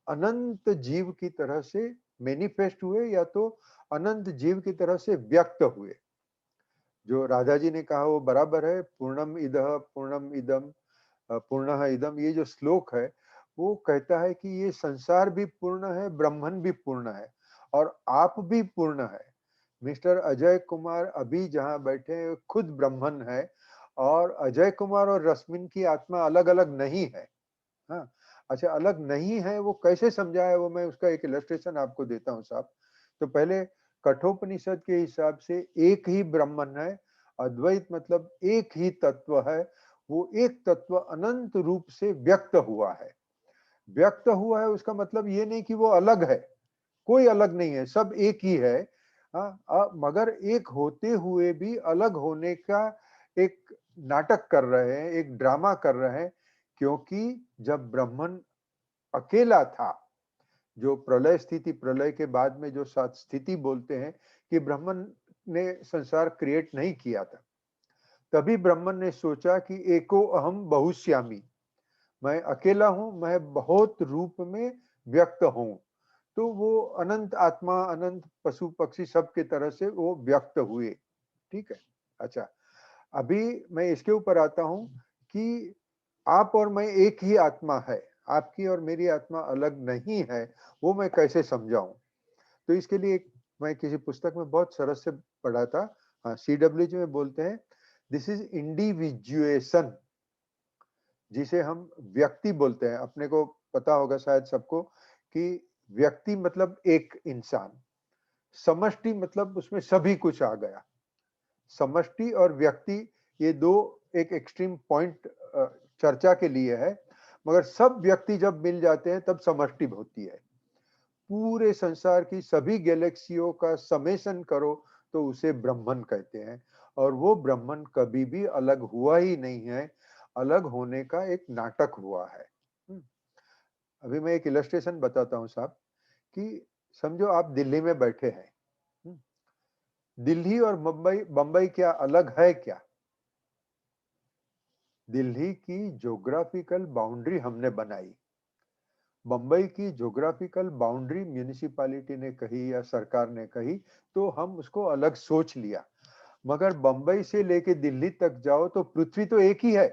अनंत जीव की तरह से मैनिफेस्ट हुए या तो अनंत जीव की तरह से व्यक्त हुए। जो राधा जी ने कहा वो बराबर है, पूर्णम इदः पूर्णम इदम पूर्णः इदम, ये जो श्लोक है वो कहता है कि ये संसार भी पूर्ण है, ब्रह्मन भी पूर्ण है और आप भी पूर्ण है। मिस्टर अजय कुमार अभी जहाँ बैठे हैं खुद ब्रह्मन है, और अजय कुमार और रश्मिन की आत्मा अलग अलग नहीं है। हाँ, अच्छा, अलग नहीं है वो कैसे समझा है, वो मैं उसका एक इलस्ट्रेशन आपको देता हूँ साहब। तो पहले कठोपनिषद के हिसाब से एक ही ब्रह्मन है, अद्वैत मतलब एक ही तत्व है। वो एक तत्व अनंत रूप से व्यक्त हुआ है। व्यक्त हुआ है उसका मतलब ये नहीं कि वो अलग है, कोई अलग नहीं है, सब एक ही है। हाँ, मगर एक होते हुए भी अलग होने का एक नाटक कर रहे हैं, एक ड्रामा कर रहे हैं। क्योंकि जब ब्रह्मन अकेला था, जो प्रलय स्थिति, प्रलय के बाद में जो स्थिति बोलते हैं कि ब्रह्मन ने संसार क्रिएट नहीं किया था, तभी ब्रह्मन ने सोचा कि एको अहम बहुश्यामी, मैं अकेला हूं, मैं बहुत रूप में व्यक्त हूं। तो वो अनंत आत्मा, अनंत पशु पक्षी सब के तरह से वो व्यक्त हुए। ठीक है। अच्छा, अभी मैं इसके ऊपर आता हूं कि आप और मैं एक ही आत्मा है, आपकी और मेरी आत्मा अलग नहीं है, वो मैं कैसे समझाऊं। तो इसके लिए मैं किसी पुस्तक में बहुत सरस से पढ़ा था। हाँ, CWG में बोलते हैं दिस इज इंडिविजुएशन, जिसे हम व्यक्ति बोलते हैं। अपने को पता होगा शायद सबको कि व्यक्ति मतलब एक इंसान, समष्टि मतलब उसमें सभी कुछ आ गया। समष्टि और व्यक्ति, ये दो एक एक्सट्रीम पॉइंट चर्चा के लिए है, मगर सब व्यक्ति जब मिल जाते हैं तब समष्टि होती है। पूरे संसार की सभी गैलेक्सियों का समेशन करो तो उसे ब्रह्मन कहते हैं, और वो ब्रह्मन कभी भी अलग हुआ ही नहीं है, अलग होने का एक नाटक हुआ है। अभी मैं एक इलस्ट्रेशन बताता हूँ साहब, कि समझो आप दिल्ली में बैठे हैं, दिल्ली और मुंबई, बंबई क्या अलग है क्या? दिल्ली की ज्योग्राफिकल बाउंड्री हमने बनाई, बंबई की ज्योग्राफिकल बाउंड्री म्यूनिसिपैलिटी ने कही या सरकार ने कही, तो हम उसको अलग सोच लिया। मगर बंबई से लेके दिल्ली तक जाओ तो पृथ्वी तो एक ही है।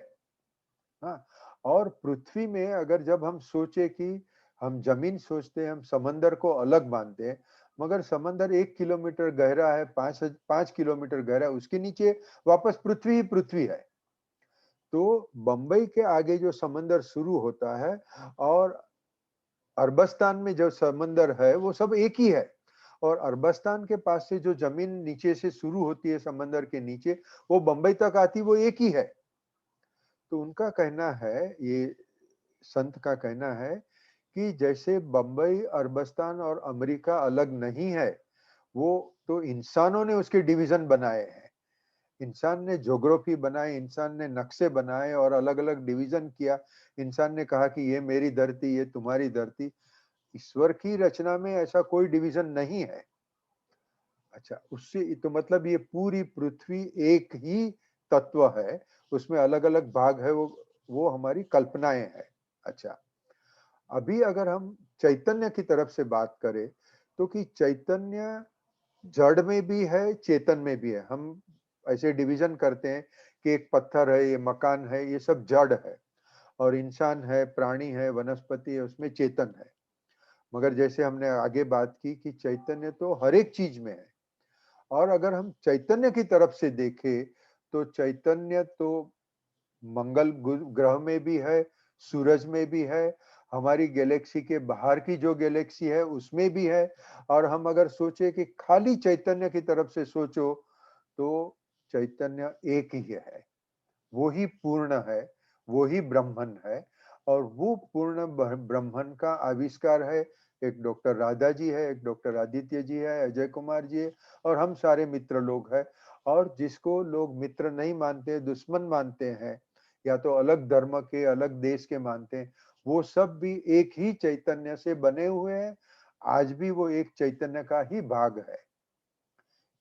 हाँ, और पृथ्वी में अगर जब हम सोचे कि हम जमीन सोचते हैं, हम समंदर को अलग मानते हैं, मगर समंदर 1 किलोमीटर गहरा है, 5 किलोमीटर गहरा है, उसके नीचे वापस पृथ्वी ही पृथ्वी है। तो बंबई के आगे जो समंदर शुरू होता है और अरबस्तान में जो समंदर है वो सब एक ही है, और अरबस्तान के पास से जो जमीन नीचे से शुरू होती है समंदर के नीचे, वो बंबई तक आती, वो एक ही है। तो उनका कहना है, ये संत का कहना है कि जैसे बंबई, अरबस्तान और अमेरिका अलग नहीं है, वो तो इंसानों ने उसके डिवीजन बनाए हैं। इंसान ने ज्योग्राफी बनाई, इंसान ने नक्शे बनाए और अलग अलग डिवीजन किया। इंसान ने कहा कि ये मेरी धरती, ये तुम्हारी धरती। ईश्वर की रचना में ऐसा कोई डिवीजन नहीं है। अच्छा, उससे तो मतलब ये पूरी पृथ्वी एक ही तत्व है, उसमें अलग अलग भाग है, वो हमारी कल्पनाएं हैं। अच्छा, अभी अगर हम चैतन्य की तरफ से बात करें, तो कि चैतन्य जड़ में भी है, चेतन में भी है। हम ऐसे डिवीजन करते हैं कि एक पत्थर है, ये मकान है, ये सब जड़ है, और इंसान है, प्राणी है, वनस्पति है, उसमें चेतन है। मगर जैसे हमने आगे बात की कि चैतन्य तो हर एक चीज में है, और अगर हम चैतन्य की तरफ से देखें तो चैतन्य तो मंगल ग्रह में भी है, सूरज में भी है, हमारी गैलेक्सी के बाहर की जो गैलेक्सी है उसमें भी है। और हम अगर सोचे कि खाली चैतन्य की तरफ से सोचो तो चैतन्य एक ही है, वो ही पूर्ण है, वो ही ब्रह्मन है। और वो पूर्ण ब्रह्मन का आविष्कार है एक डॉक्टर राधा जी है, एक डॉक्टर आदित्य जी है, अजय कुमार जी है, और हम सारे मित्र लोग हैं। और जिसको लोग मित्र नहीं मानते, दुश्मन मानते हैं, या तो अलग धर्म के, अलग देश के मानते हैं, वो सब भी एक ही चैतन्य से बने हुए हैं। आज भी वो एक चैतन्य का ही भाग है।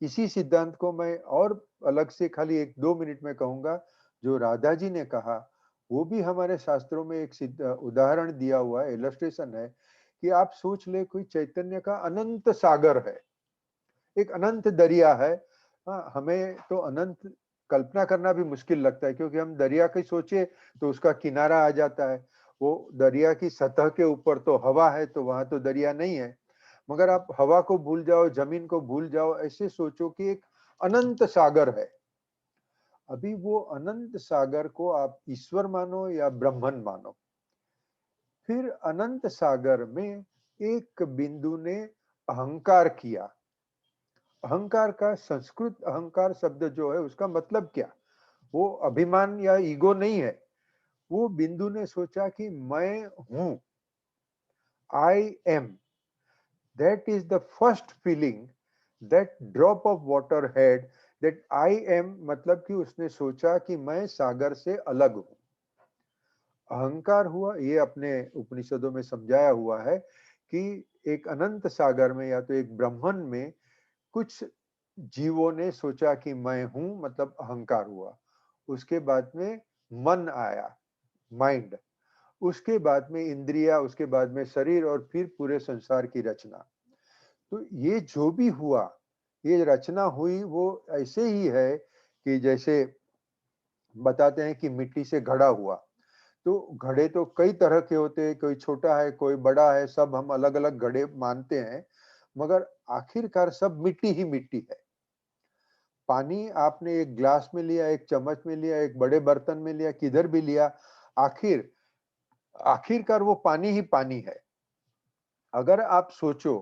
इसी सिद्धांत को मैं और अलग से खाली 1-2 मिनट में कहूंगा। जो राधा जी ने कहा वो भी हमारे शास्त्रों में एक उदाहरण दिया हुआ है, इलस्ट्रेशन है, कि आप सोच ले कोई चैतन्य का अनंत सागर है, एक अनंत दरिया है। हाँ, हमें तो अनंत कल्पना करना भी मुश्किल लगता है, क्योंकि हम दरिया की सोचे तो उसका किनारा आ जाता है। वो दरिया की सतह के ऊपर तो हवा है, तो वहां तो दरिया नहीं है। मगर आप हवा को भूल जाओ, जमीन को भूल जाओ, ऐसे सोचो कि एक अनंत सागर है। अभी वो अनंत सागर को आप ईश्वर मानो या ब्रह्मन मानो, फिर अनंत सागर में एक बिंदु ने अहंकार किया। अहंकार का संस्कृत अहंकार शब्द जो है उसका मतलब क्या? वो अभिमान या ईगो नहीं है। वो बिंदु ने सोचा कि मैं हूं, I am. That is the first feeling that drop of water had, that I am, मतलब कि उसने सोचा कि मैं सागर से अलग हूं। अहंकार हुआ, ये अपने उपनिषदों में समझाया हुआ है कि एक अनंत सागर में या तो एक ब्रह्मन में कुछ जीवों ने सोचा कि मैं हूं, मतलब अहंकार हुआ। उसके बाद में मन आया, माइंड। उसके बाद में इंद्रिया, उसके बाद में शरीर, और फिर पूरे संसार की रचना। तो ये जो भी हुआ, ये रचना हुई, वो ऐसे ही है कि जैसे बताते हैं कि मिट्टी से घड़ा हुआ। तो घड़े तो कई तरह के होते हैं, कोई छोटा है, कोई बड़ा है, सब हम अलग अलग घड़े मानते हैं, मगर आखिरकार सब मिट्टी ही मिट्टी है। पानी आपने एक ग्लास में लिया, एक चम्मच में लिया, एक बड़े बर्तन में लिया, किधर भी लिया, आखिरकार वो पानी ही पानी है। अगर आप सोचो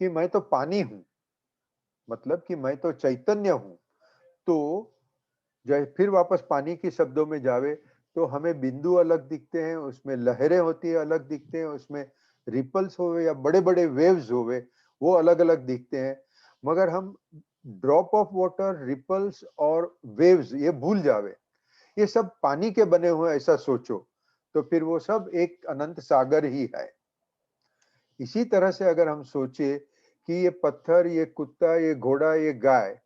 कि मैं तो पानी हूं, मतलब कि मैं तो चैतन्य हूं, तो फिर वापस पानी के शब्दों में जावे तो हमें बिंदु अलग दिखते हैं, उसमें लहरें होती है अलग दिखते हैं, उसमें रिपल्स होवे या बड़े बड़े वेव्स होवे वो अलग अलग दिखते हैं। मगर हम ड्रॉप ऑफ वाटर, रिपल्स और वेव्स ये भूल जावे, ये सब पानी के बने हुए ऐसा सोचो, तो फिर वो सब एक अनंत सागर ही है। इसी तरह से अगर हम सोचे कि ये पत्थर, ये कुत्ता, ये घोड़ा, ये गाय,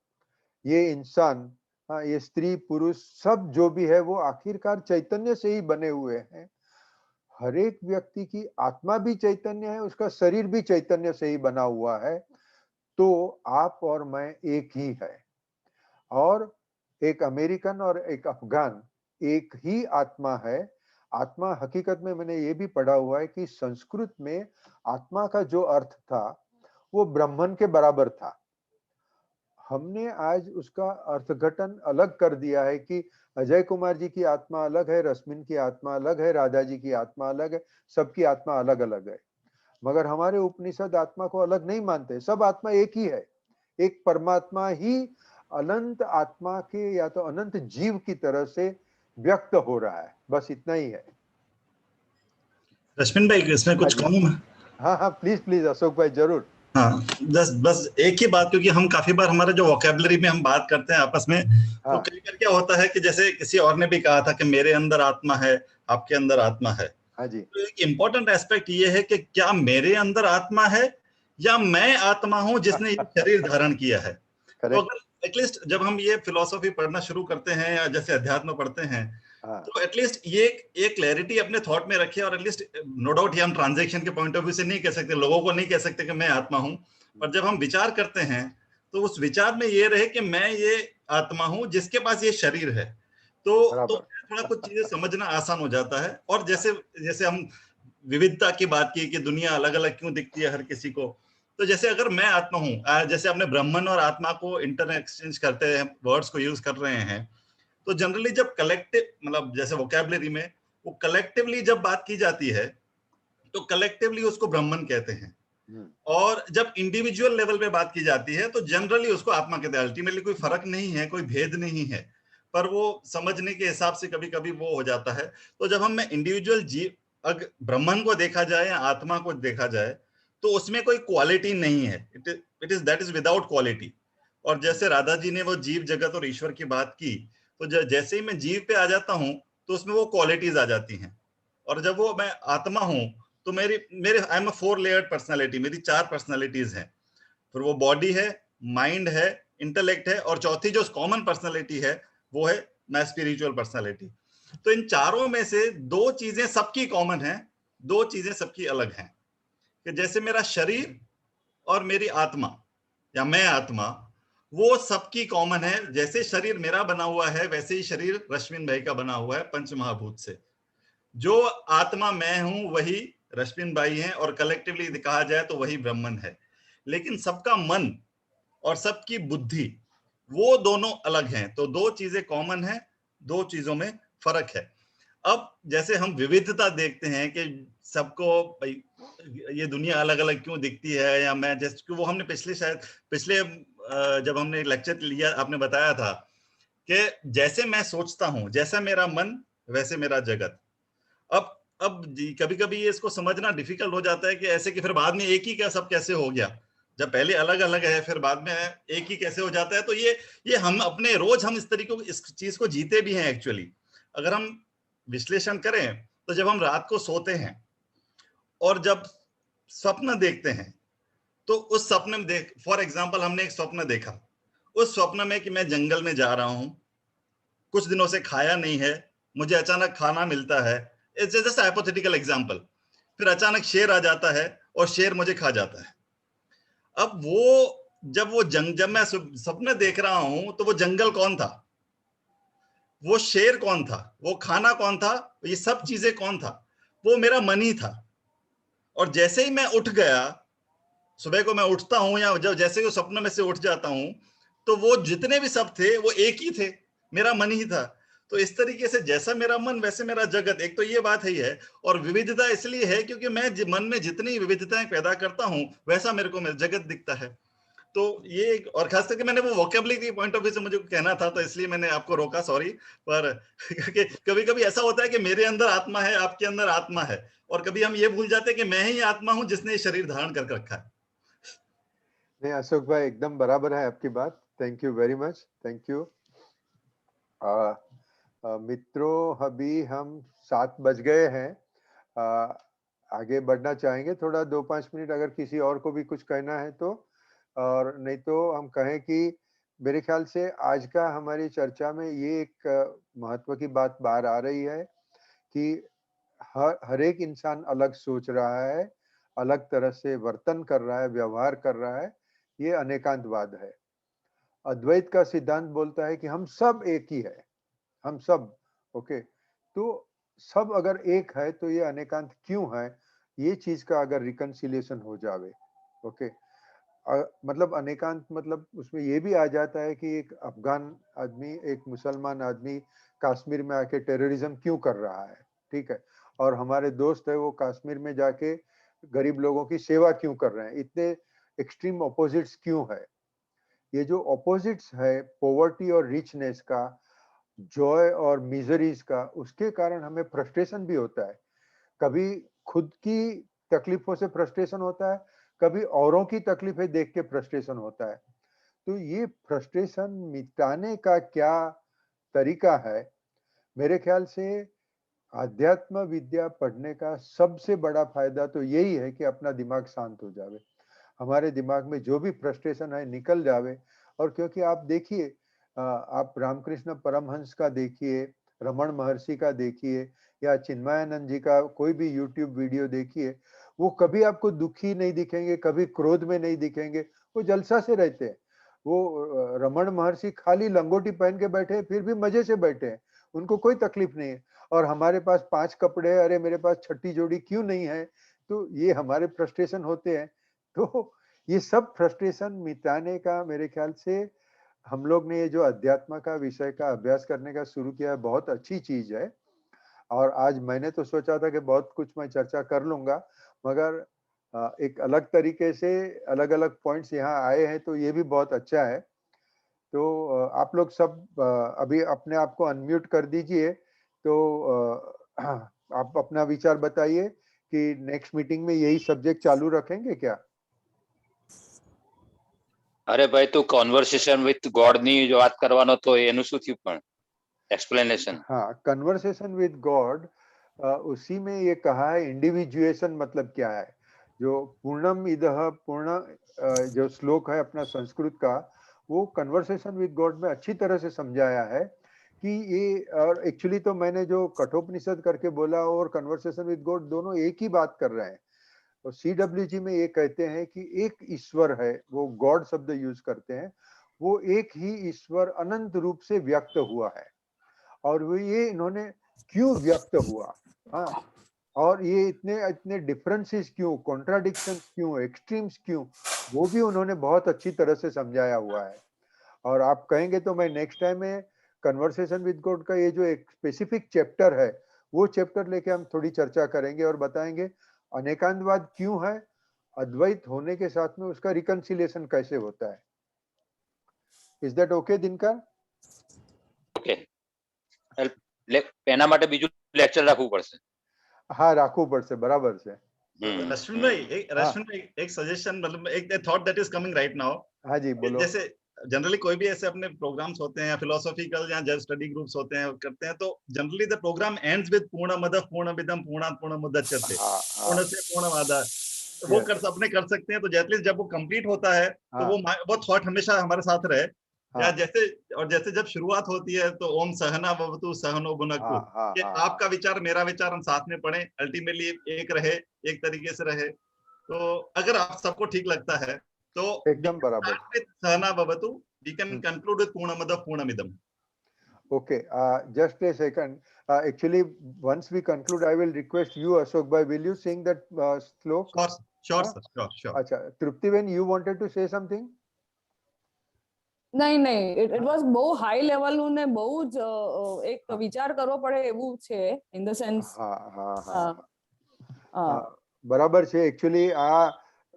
ये इंसान, हाँ, ये स्त्री पुरुष सब जो भी है वो आखिरकार चैतन्य से ही बने हुए हैं। हर एक व्यक्ति की आत्मा भी चैतन्य है, उसका शरीर भी चैतन्य से ही बना हुआ है। तो आप और मैं एक ही है, और एक अमेरिकन और एक अफगान एक ही आत्मा है। आत्मा हकीकत में मैंने ये भी पढ़ा हुआ है कि संस्कृत में आत्मा का जो अर्थ था वो ब्रह्मन के बराबर था। हमने आज उसका अर्थघटन अलग कर दिया है कि अजय कुमार जी की आत्मा अलग है, रश्मिन की आत्मा अलग है, राधा जी की आत्मा अलग है, सबकी आत्मा अलग अलग है। मगर हमारे उपनिषद आत्मा को अलग नहीं मानते, सब आत्मा एक ही है। एक परमात्मा ही अनंत आत्मा के या तो अनंत जीव की तरह से व्यक्त हो रहा है, बस इतना ही है। रश्मिन भाई इसमें कुछ कहूँ मैं? हाँ हाँ, प्लीज प्लीज अशोक भाई, जरूर। हाँ, बस एक ही बात, क्योंकि हम काफी बार हमारे जो वोकेबलरी में हम बात करते हैं आपस में, तो हाँ कई बार क्या होता है कि जैसे किसी और ने भी कहा था कि मेरे अंदर आत्मा है, आपके अंदर आत्मा है। हाँ जी, तो एक इम्पोर्टेंट एस्पेक्ट ये है कि क्या मेरे अंदर आत्मा है या मैं आत्मा हूं जिसने ये शरीर धारण किया है। तो करेक्ट। अगर एटलीस्ट जब हम ये फिलोसॉफी पढ़ना शुरू करते हैं या जैसे अध्यात्म पढ़ते हैं, हाँ तो एटलीस्ट ये एक क्लैरिटी अपने थॉट में रखे। और एटलीस्ट नो डाउट ये हम ट्रांजैक्शन के पॉइंट ऑफ व्यू से नहीं कह सकते, लोगों को नहीं कह सकते कि मैं आत्मा हूं, पर जब हम विचार करते हैं तो उस विचार में ये रहे कि मैं ये आत्मा हूं जिसके पास ये शरीर है। तो बराबर। थोड़ा कुछ चीजें समझना आसान हो जाता है। और जैसे जैसे हम विविधता की बात की कि दुनिया अलग अलग क्यों दिखती है हर किसी को, तो जैसे अगर मैं आत्मा हूं, जैसे अपने ब्रह्मन और आत्मा को इंटर एक्सचेंज करते हैं, वर्ड्स को यूज कर रहे हैं, तो जनरली जब कलेक्टिव मतलब जैसे वोकैबुलरी में वो कलेक्टिवली जब बात की जाती है तो कलेक्टिवली उसको ब्रह्मन कहते हैं। और जब इंडिविजुअल लेवल पे बात की जाती है तो जनरली उसको आत्मा कहते हैं। अल्टीमेटली कोई फर्क नहीं है, कोई भेद नहीं है, पर वो समझने के हिसाब से कभी कभी वो हो जाता है। तो जब हम इंडिविजुअल जीव अगर ब्रह्मन को देखा जाए या आत्मा को देखा जाए तो उसमें कोई क्वालिटी नहीं है, it is that is without quality. और जैसे राधा जी ने वो जीव जगत और ईश्वर की बात की, तो जैसे ही मैं जीव पे आ जाता हूं तो उसमें वो क्वालिटीज आ जाती हैं। और जब वो मैं आत्मा हूं तो मेरे I am a 4 layered personality, मेरी 4 पर्सनालिटीज हैं। फिर वो बॉडी है, माइंड है, इंटेलेक्ट है, और चौथी जो कॉमन पर्सनालिटी है वो है मैं स्पिरिचुअल पर्सनालिटी। तो इन चारों में से 2 चीजें सबकी कॉमन है, 2 चीजें सबकी अलग हैं। कि जैसे मेरा शरीर और मेरी आत्मा या मैं आत्मा, वो सबकी कॉमन है। जैसे शरीर मेरा बना हुआ है वैसे ही शरीर रश्मिन भाई का बना हुआ है पंच महाभूत से। जो आत्मा मैं हूं वही रश्मिन भाई हैं, और कलेक्टिवली कहा जाए तो वही ब्रह्मन है। लेकिन सबका मन और सबकी बुद्धि वो दोनों अलग हैं। तो 2 चीजें कॉमन है, 2 चीजों में फर्क है। अब जैसे हम विविधता देखते हैं कि सबको ये दुनिया अलग अलग क्यों दिखती है, या मैं जैसे वो हमने पिछले जब हमने लेक्चर लिया आपने बताया था कि जैसे मैं सोचता हूं, जैसा मेरा मन वैसे मेरा जगत। अब कभी कभी ये इसको समझना डिफिकल्ट हो जाता है कि ऐसे कि फिर बाद में एक ही क्या सब कैसे हो गया, जब पहले अलग अलग है फिर बाद में एक ही कैसे हो जाता है। तो ये हम अपने रोज हम इस तरीके को इस चीज को जीते भी हैं एक्चुअली। अगर हम विश्लेषण करें तो जब हम रात को सोते हैं और जब स्वप्न देखते हैं तो उस सपने में फॉर एग्जाम्पल हमने एक स्वप्न देखा, उस स्वप्न में कि मैं जंगल में जा रहा हूं, कुछ दिनों से खाया नहीं है, मुझे अचानक खाना मिलता है, इट्स जस्ट हाइपोथेटिकल एग्जांपल। फिर अचानक शेर आ जाता है और शेर मुझे खा जाता है। अब वो जब मैं सपने देख रहा हूं तो वो जंगल कौन था, वो शेर कौन था, वो खाना कौन था, ये सब चीजें कौन था? वो मेरा मन ही था। और जैसे ही मैं उठ गया, सुबह को मैं उठता हूं या जब जैसे ही स्वप्न में से उठ जाता हूं, तो वो जितने भी सब थे वो एक ही थे, मेरा मन ही था। तो इस तरीके से जैसा मेरा मन वैसे मेरा जगत, एक तो ये बात है। और विविधता इसलिए है क्योंकि मैं मन में जितनी विविधताएं पैदा करता हूं वैसा मेरे को जगत दिखता है। तो ये और खास करके मैंने वो वोकेबुलरी के पॉइंट ऑफ व्यू से मुझे कहना था, तो इसलिए मैंने आपको रोका, सॉरी। पर क्योंकि कभी कभी ऐसा होता है कि मेरे अंदर आत्मा है, आपके अंदर आत्मा है, और कभी हम ये भूल जाते हैं कि मैं ही आत्मा हूं जिसने ये शरीर धारण कर रखा है। नहीं अशोक भाई, एकदम बराबर है आपकी बात। Thank you very much, thank you. मित्रों, अभी हम 7 बज गए हैं। आगे बढ़ना चाहेंगे थोड़ा 2-5 मिनट, अगर किसी और को भी कुछ कहना है तो। और नहीं तो हम कहें कि मेरे ख्याल से आज का हमारी चर्चा में ये एक महत्व की बात बाहर आ रही है कि हर एक इंसान अलग सोच रहा है, अलग तरह से वर्तन कर रहा है, व्यवहार कर रहा है। ये अनेकांतवाद है। अद्वैत का सिद्धांत बोलता है कि हम सब एक ही है, हम सब। ओके, तो सब अगर एक है तो ये अनेकांत क्यों है? ये चीज का अगर रिकंसिलिएशन हो जावे, ओके। मतलब अनेकांत मतलब उसमें ये भी आ जाता है कि एक अफगान आदमी, एक मुसलमान आदमी कश्मीर में आके टेररिज्म क्यों कर रहा है, ठीक है, और हमारे दोस्त है वो कश्मीर में जाके गरीब लोगों की सेवा क्यों कर रहे हैं। इतने एक्सट्रीम ऑपोजिट्स क्यों है? ये जो ऑपोजिट्स है, पॉवर्टी और रिचनेस का, जॉय और मिजरीज का, उसके कारण हमें फ्रस्ट्रेशन भी होता है। कभी खुद की तकलीफों से फ्रस्ट्रेशन होता है, कभी औरों की तकलीफें देख के फ्रस्ट्रेशन होता है। तो ये फ्रस्ट्रेशन मिटाने का क्या तरीका है? मेरे ख्याल से आध्यात्म विद्या पढ़ने का सबसे बड़ा फायदा तो यही है कि अपना दिमाग शांत हो जावे, हमारे दिमाग में जो भी फ्रस्ट्रेशन है निकल जावे। और क्योंकि आप देखिए, आप रामकृष्ण परमहंस का देखिए, रमन महर्षि का देखिए, या चिन्मयानंद जी का कोई भी यूट्यूब वीडियो देखिए, वो कभी आपको दुखी नहीं दिखेंगे, कभी क्रोध में नहीं दिखेंगे, वो जलसा से रहते हैं। वो रमन महर्षि खाली लंगोटी पहन के बैठे हैं, फिर भी मजे से बैठे हैं, उनको कोई तकलीफ नहीं है। और हमारे पास 5 कपड़े है, अरे मेरे पास 6ठी जोड़ी क्यों नहीं है? तो ये हमारे फ्रस्ट्रेशन होते हैं। तो ये सब फ्रस्ट्रेशन मिटाने का मेरे ख्याल से हम लोग ने ये जो अध्यात्म का विषय का अभ्यास करने का शुरू किया है, बहुत अच्छी चीज है। और आज मैंने तो सोचा था कि बहुत कुछ मैं चर्चा कर लूंगा, मगर एक अलग तरीके से अलग अलग पॉइंट्स यहाँ आए हैं, तो ये भी बहुत अच्छा है। तो आप लोग सब अभी अपने आप को अनम्यूट कर दीजिए। तो आप अपना विचार बताइए कि नेक्स्ट मीटिंग में यही सब्जेक्ट चालू रखेंगे क्या? અરે ભાઈ તું કોન્વર્સેશન વિથ ગોડ ની જો વાત કરવાનો તો એનું શું થયું પણ एक्सप्लेनेशन? हाँ, कन्वर्सेशन विद गॉड, उसी में ये कहा है इंडिविजुएशन मतलब क्या है। जो पूर्णम इदह पूर्ण जो श्लोक है अपना संस्कृत का, वो कन्वर्सेशन विद गॉड में अच्छी तरह से समझाया है कि ये, और एक्चुअली तो मैंने जो कठोपनिषद करके बोला और कन्वर्सेशन विद गॉड दोनों एक ही बात कर रहे हैं। और CWG में ये कहते हैं कि एक ईश्वर है, वो गॉड शब्द यूज करते हैं, वो एक ही ईश्वर अनंत रूप से व्यक्त हुआ है। और वो ये इन्होंने क्यों व्यक्त हुआ, हाँ, और ये इतने इतने डिफरेंसेस क्यों, कॉन्ट्राडिक्शंस क्यों, एक्सट्रीम्स क्यों, वो भी उन्होंने बहुत अच्छी तरह से समझाया हुआ है। और आप कहेंगे तो मैं नेक्स्ट टाइम में कन्वर्सेशन विद गॉड का ये जो एक स्पेसिफिक चैप्टर है, वो चैप्टर लेके हम थोड़ी चर्चा करेंगे और बताएंगे अनेकांतवाद क्यों है, अद्वैत होने के साथ में उसका रिकंसिलिएशन कैसे होता है। Is that okay Dinkar? Okay, એના માટે બીજું લેક્ચર રાખવું પડશે. हाँ, રાખવું પડશે, બરાબર છે। रश्मि भाई, एक सजेशन, मतलब एक thought that is coming right now. हाँ जी, बोलो। जैसे जनरली कोई भी ऐसे अपने प्रोग्राम्स होते हैं या फिलोसॉफिकल या जस्ट स्टडी ग्रुप्स होते हैं करते हैं, तो generally the program ends with पूर्णमदः पूर्णमिदं पूर्णात् पूर्णमुदच्यते, पूर्णस्य पूर्णमादाय। वो अपने कर सकते हैं, तो एटलीस्ट जब वो कंप्लीट होता है तो वो थॉट हमेशा हमारे साथ रहे। या जैसे जब शुरुआत होती है तो ओम सहना भवतु सहनो भुनक्तु, कि आपका विचार मेरा विचार हम साथ में पढ़ें, अल्टीमेटली एक रहे, एक तरीके से रहे। तो अगर आप सबको ठीक लगता है तो एकदम बराबर। सहना भवतु, वी कैन कंक्लूड विद पूर्णमदः पूर्णमिदम्। Okay, just a second. Actually, once we conclude, I will request you, Ashok bhai, will you sing that slok? Sure, sir, sure. अच्छा, Truptiben, you wanted to say something? નહીં it was બહુ high લેવલનું ને બહુ જ એક વિચાર કરવો પડે એવું છે ઇન ધ સેન્સ. બરાબર છે. એકચ્યુઅલી આ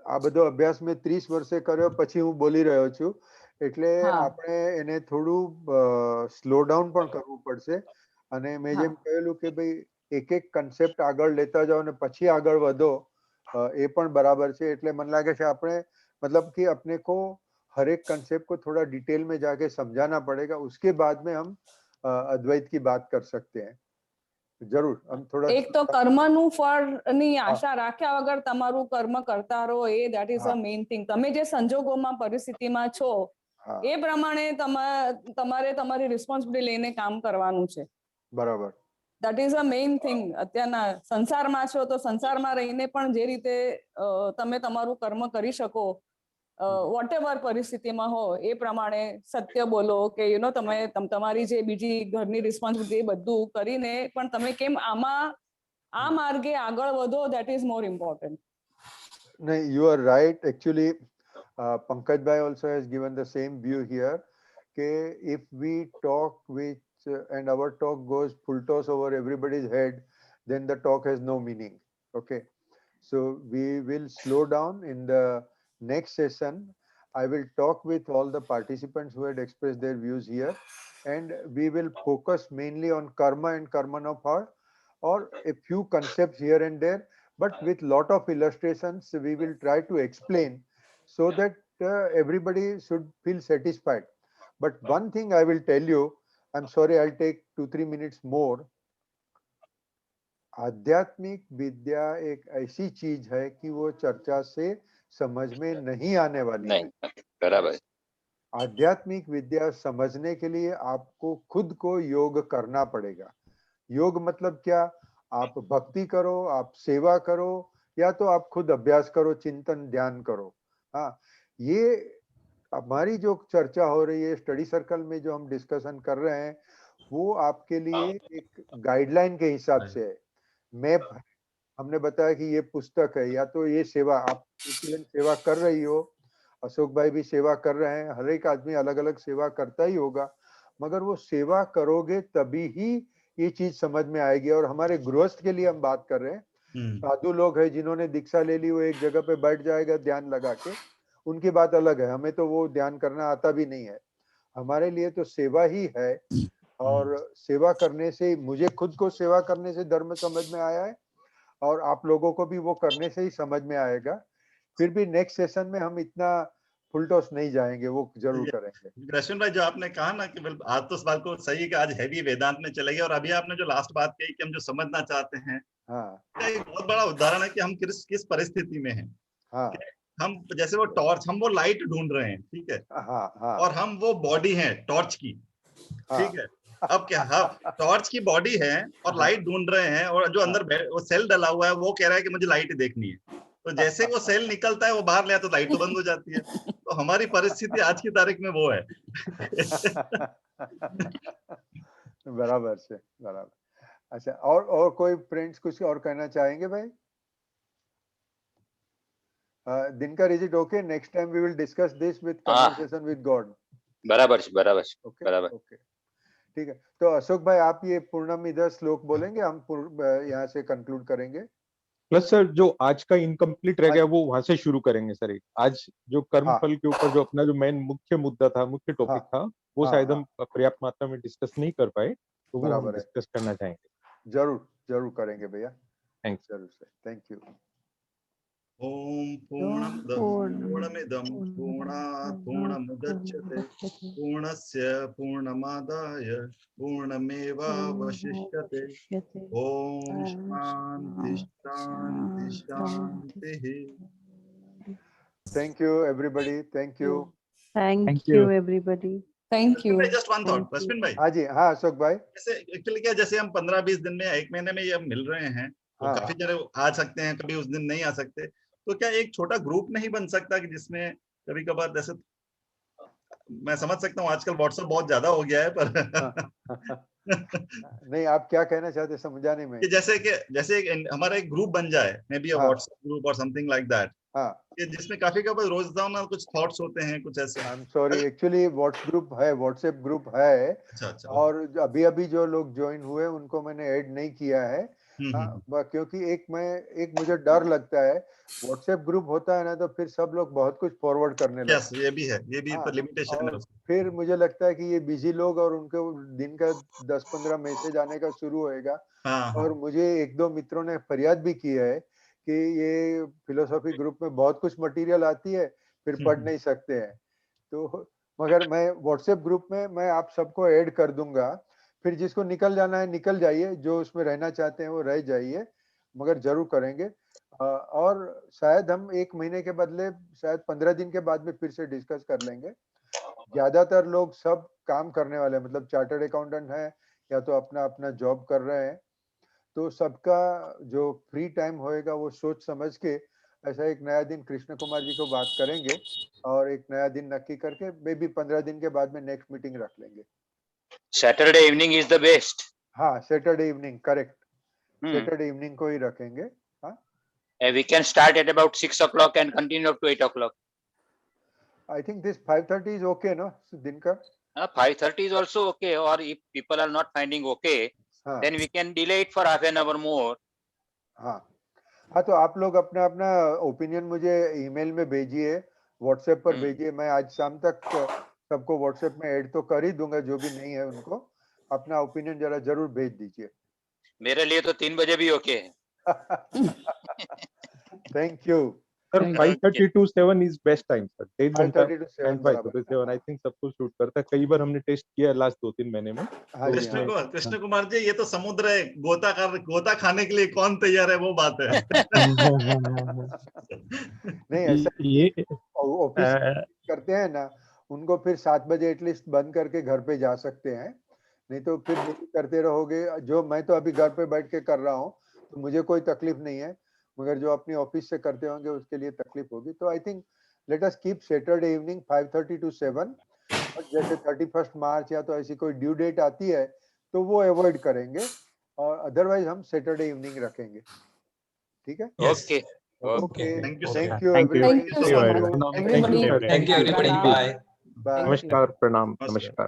આ બધો અભ્યાસ મેં 30 વર્ષે કર્યો પછી હું બોલી રહ્યો છું એટલે હા. આપણે એને થોડું સ્લો ડાઉન પણ કરવું પડશે અને મેં હા. જેમ કહેલું કે ભાઈ એક એક કન્સેપ્ટ આગળ લેતા જાઓ અને પછી આગળ વધો એ પણ બરાબર છે એટલે મને લાગે છે આપણે मतलब कि अपने को हर एक कंसेप्ट को थोड़ा डिटेल में जाके समझाना पड़ेगा उसके बाद में हम अद्वैत की बात कर सकते हैं जरूर हम थोड़ा એક તો કર્મનું ફળની આશા રાખ્યા વગર તમારું કર્મ કરતા રહો એ that is a main thing. તમે જે સંજોગોમાં પરિસ્થિતિમાં છો हाँ એ પ્રમાણે તમારે તમારી રિસ્પોન્સિબિલિટી લઈને કામ કરવાનું છે. बराबर that is a main thing. અત્યારના સંસારમાં છો તો સંસારમાં રહીને પણ જે રીતે તમે તમારું કર્મ કરી શકો વોટ એવર પરિસ્થિતિમાં હો એ પ્રમાણે સત્ય બોલો કે યુ નો તમે તમારી જે બીજી ઘરની રિસ્પોન્સિબિલિટી એ બધું કરીને પણ તમે કેમ આ માર્ગે આગળ વધો that is more important. No, you are right. Actually, Pankaj Bhai also has given the same view here. Okay, if we talk which and our talk goes full toss over everybody's head, then the talk has no meaning. Okay, so we will slow down in the next session. I will talk with all the participants who had expressed their views here, and we will focus mainly on karma and karma no phal, or a few concepts here and there. But with lot of illustrations, we will try to explain so that everybody should feel satisfied. But one thing I will tell you, I'm sorry, I'll take 2-3 minutes more. आध्यात्मिक विद्या एक ऐसी चीज है कि वो चर्चा से समझ में नहीं आने वाली है. नहीं बराबर. आध्यात्मिक विद्या समझने के लिए आपको खुद को योग करना पड़ेगा. योग मतलब क्या? आप भक्ति करो, आप सेवा करो, या तो आप खुद अभ्यास करो, चिंतन ध्यान करो. हाँ, ये हमारी जो चर्चा हो रही है स्टडी सर्कल में जो हम डिस्कशन कर रहे हैं वो आपके लिए एक गाइडलाइन के हिसाब से है, मैप है. हमने बताया कि ये पुस्तक है या तो ये सेवा, आप सेवा कर रही हो, अशोक भाई भी सेवा कर रहे हैं, हर एक आदमी अलग अलग सेवा करता ही होगा, मगर वो सेवा करोगे तभी ही ये चीज समझ में आएगी. और हमारे गृहस्थ के लिए हम बात कर रहे हैं. साधु लोग हैं जिन्होंने दीक्षा ले ली, वो एक जगह पे बैठ जाएगा ध्यान लगा के, उनकी बात अलग है. हमें तो वो ध्यान करना आता भी नहीं है. हमारे लिए तो सेवा ही है, और सेवा करने से मुझे खुद को सेवा करने से धर्म समझ में आया है और आप लोगों को भी वो करने से ही समझ में आएगा. फिर भी नेक्स्ट सेशन में हम इतना फुल टॉस नहीं जाएंगे, वो जरूर करेंगे. रश्मिन भाई, जो आपने कहा ना कि आज तो इस बात को सही है कि आज हैवी वेदांत में चले गए, और अभी आपने जो लास्ट बात कही कि हम जो समझना चाहते हैं, एक बहुत बड़ा उदाहरण है कि हम किस परिस्थिति में हैं. हम जैसे वो टॉर्च, हम वो लाइट ढूंढ रहे हैं, ठीक है, और हम वो बॉडी हैं टॉर्च की, ठीक है. अब क्या, हम टॉर्च की बॉडी है और लाइट ढूंढ रहे हैं, और जो अंदर वो सेल डला हुआ है वो कह रहा है कि मुझे लाइट देखनी है. तो जैसे वो सेल निकलता है वो बाहर ले आता, तो लाइट तो बंद हो जाती है. तो हमारी परिस्थिति आज की तारीख में वो है. बराबर से बराबर. अच्छा, और कोई फ्रेंड्स कुछ और कहना चाहेंगे भाई? Dinkar, is it okay? Next time we will discuss this with conversation with God. बराबर बराबर ओके बराबर. ओके, ठीक है. तो अशोक भाई, आप ये पूर्णम इधर श्लोक बोलेंगे, हम यहाँ से कंक्लूड करेंगे. प्लस सर, जो आज का इनकम्प्लीट रह गया वो वहां से शुरू करेंगे सर. आज जो कर्मफल के ऊपर जो अपना जो मेन मुख्य मुद्दा था, मुख्य टॉपिक था, वो शायद हम पर्याप्त मात्रा में डिस्कस नहीं कर पाए, तो वो हम डिस्कस करना चाहेंगे. जरूर जरूर करेंगे भैया. थैंक्स. जरूर सर, थैंक यू. ओम पूर्णमिदं पूर्णात् पूर्णमुदच्यते पूर्णस्य पूर्णमादाय पूर्णमेवावशिष्यते. ओम शांति शांति शांति. Thank you everybody. Thank you. Thank you everybody. Thank you. Just one thought Rashmin भाई. हाँ जी, हाँ अशोक भाई. जैसे एक्चुअली क्या, जैसे हम 15-20 दिन में, एक महीने में ये मिल रहे हैं, तो काफी जने आ सकते हैं, कभी उस दिन नहीं आ सकते, तो क्या एक छोटा ग्रुप नहीं बन सकता कि जिसमें कभी कभार, जैसे मैं समझ सकता हूँ आजकल व्हाट्सएप बहुत ज्यादा हो गया है, पर नहीं, आप क्या कहना चाहते समझाने में? कि जैसे हमारा एक ग्रुप बन जाए, may be a WhatsApp group और समथिंग लाइक दैट, जिसमें काफी कभार रोजाना कुछ थॉट्स होते हैं, कुछ ऐसे. I am sorry, actually WhatsApp group है. अच्छा. और अभी जो लोग ज्वाइन हुए उनको मैंने ऐड नहीं किया है. क्योंकि एक मुझे डर लगता है, व्हाट्सएप ग्रुप होता है ना तो फिर सब लोग बहुत कुछ फॉरवर्ड करने लगते हैं। ये भी है, ये भी लिमिटेशन है। फिर मुझे लगता है कि ये बिजी लोग और उनके दिन का 10-15 मैसेज आने का शुरू होएगा। और मुझे 1-2 मित्रों ने फरियाद भी की है कि ये फिलोसॉफी ग्रुप में बहुत कुछ मटेरियल आती है, फिर पढ़ नहीं सकते हैं। तो मगर मैं व्हाट्सएप ग्रुप में मैं आप सबको ऐड कर दूंगा, फिर जिसको निकल जाना है निकल जाइए, जो उसमें रहना चाहते हैं वो रह जाइए, मगर जरूर करेंगे। और शायद हम 1 महीने के बदले शायद 15 दिन के बाद में फिर से डिस्कस कर लेंगे। ज्यादातर लोग सब काम करने वाले हैं, मतलब चार्टर्ड अकाउंटेंट है या तो अपना अपना जॉब कर रहे हैं, तो सबका जो फ्री टाइम होएगा वो सोच समझ के ऐसा एक नया दिन कृष्ण कुमार जी को बात करेंगे और एक नया दिन नक्की करके मे बी 15 दिन के बाद में नेक्स्ट मीटिंग रख लेंगे। Saturday evening is the best. हाँ, Saturday evening, correct, Saturday evening को ही रखेंगे। हाँ, we can start at about 6 o'clock and continue up to 8 o'clock. I think this 5:30 is okay, no, Dinkar? 5:30 is also okay, or if people are not finding okay, then we can delay it for half an hour more. हाँ, तो आप लोग अपना अपना opinion मुझे email में भेजिए, WhatsApp पर भेजिए। मैं आज शाम तक सबको व्हाट्सएप में ऐड तो कर ही दूंगा, जो भी नहीं है उनको अपना ओपिनियन जरा जरूर भेज दीजिए। मेरे लिए तो 3 बजे भी ओके है। Thank you sir. 5:30 to 7 is best time sir. 1 घंटा 5:30 to 7 7 आई थिंक सब कुछ शूट करता है। कई बार हमने टेस्ट किया लास्ट 2-3 महीने में। कृष्ण कुमार जी, ये तो समुद्र है, गोता खाने के लिए कौन तैयार है, वो बात है। नहीं, ऐसा ये ऑफिस करते हैं ना, उनको फिर 7 बजे एटलीस्ट बंद करके घर पे जा सकते हैं, नहीं तो फिर करते रहोगे। जो मैं तो अभी घर पे बैठ के कर रहा हूँ तो मुझे कोई तकलीफ नहीं है, मगर जो अपनी ऑफिस से करते होंगे उसके लिए तकलीफ होगी। तो I think let us keep Saturday evening 5:30 to 7। और जैसे 31 मार्च या तो ऐसी कोई ड्यू डेट आती है तो वो अवॉइड करेंगे, और अदरवाइज हम सैटरडे इवनिंग रखेंगे। ठीक है? Okay okay, thank you everybody. नमस्कार, प्रणाम, नमस्कार।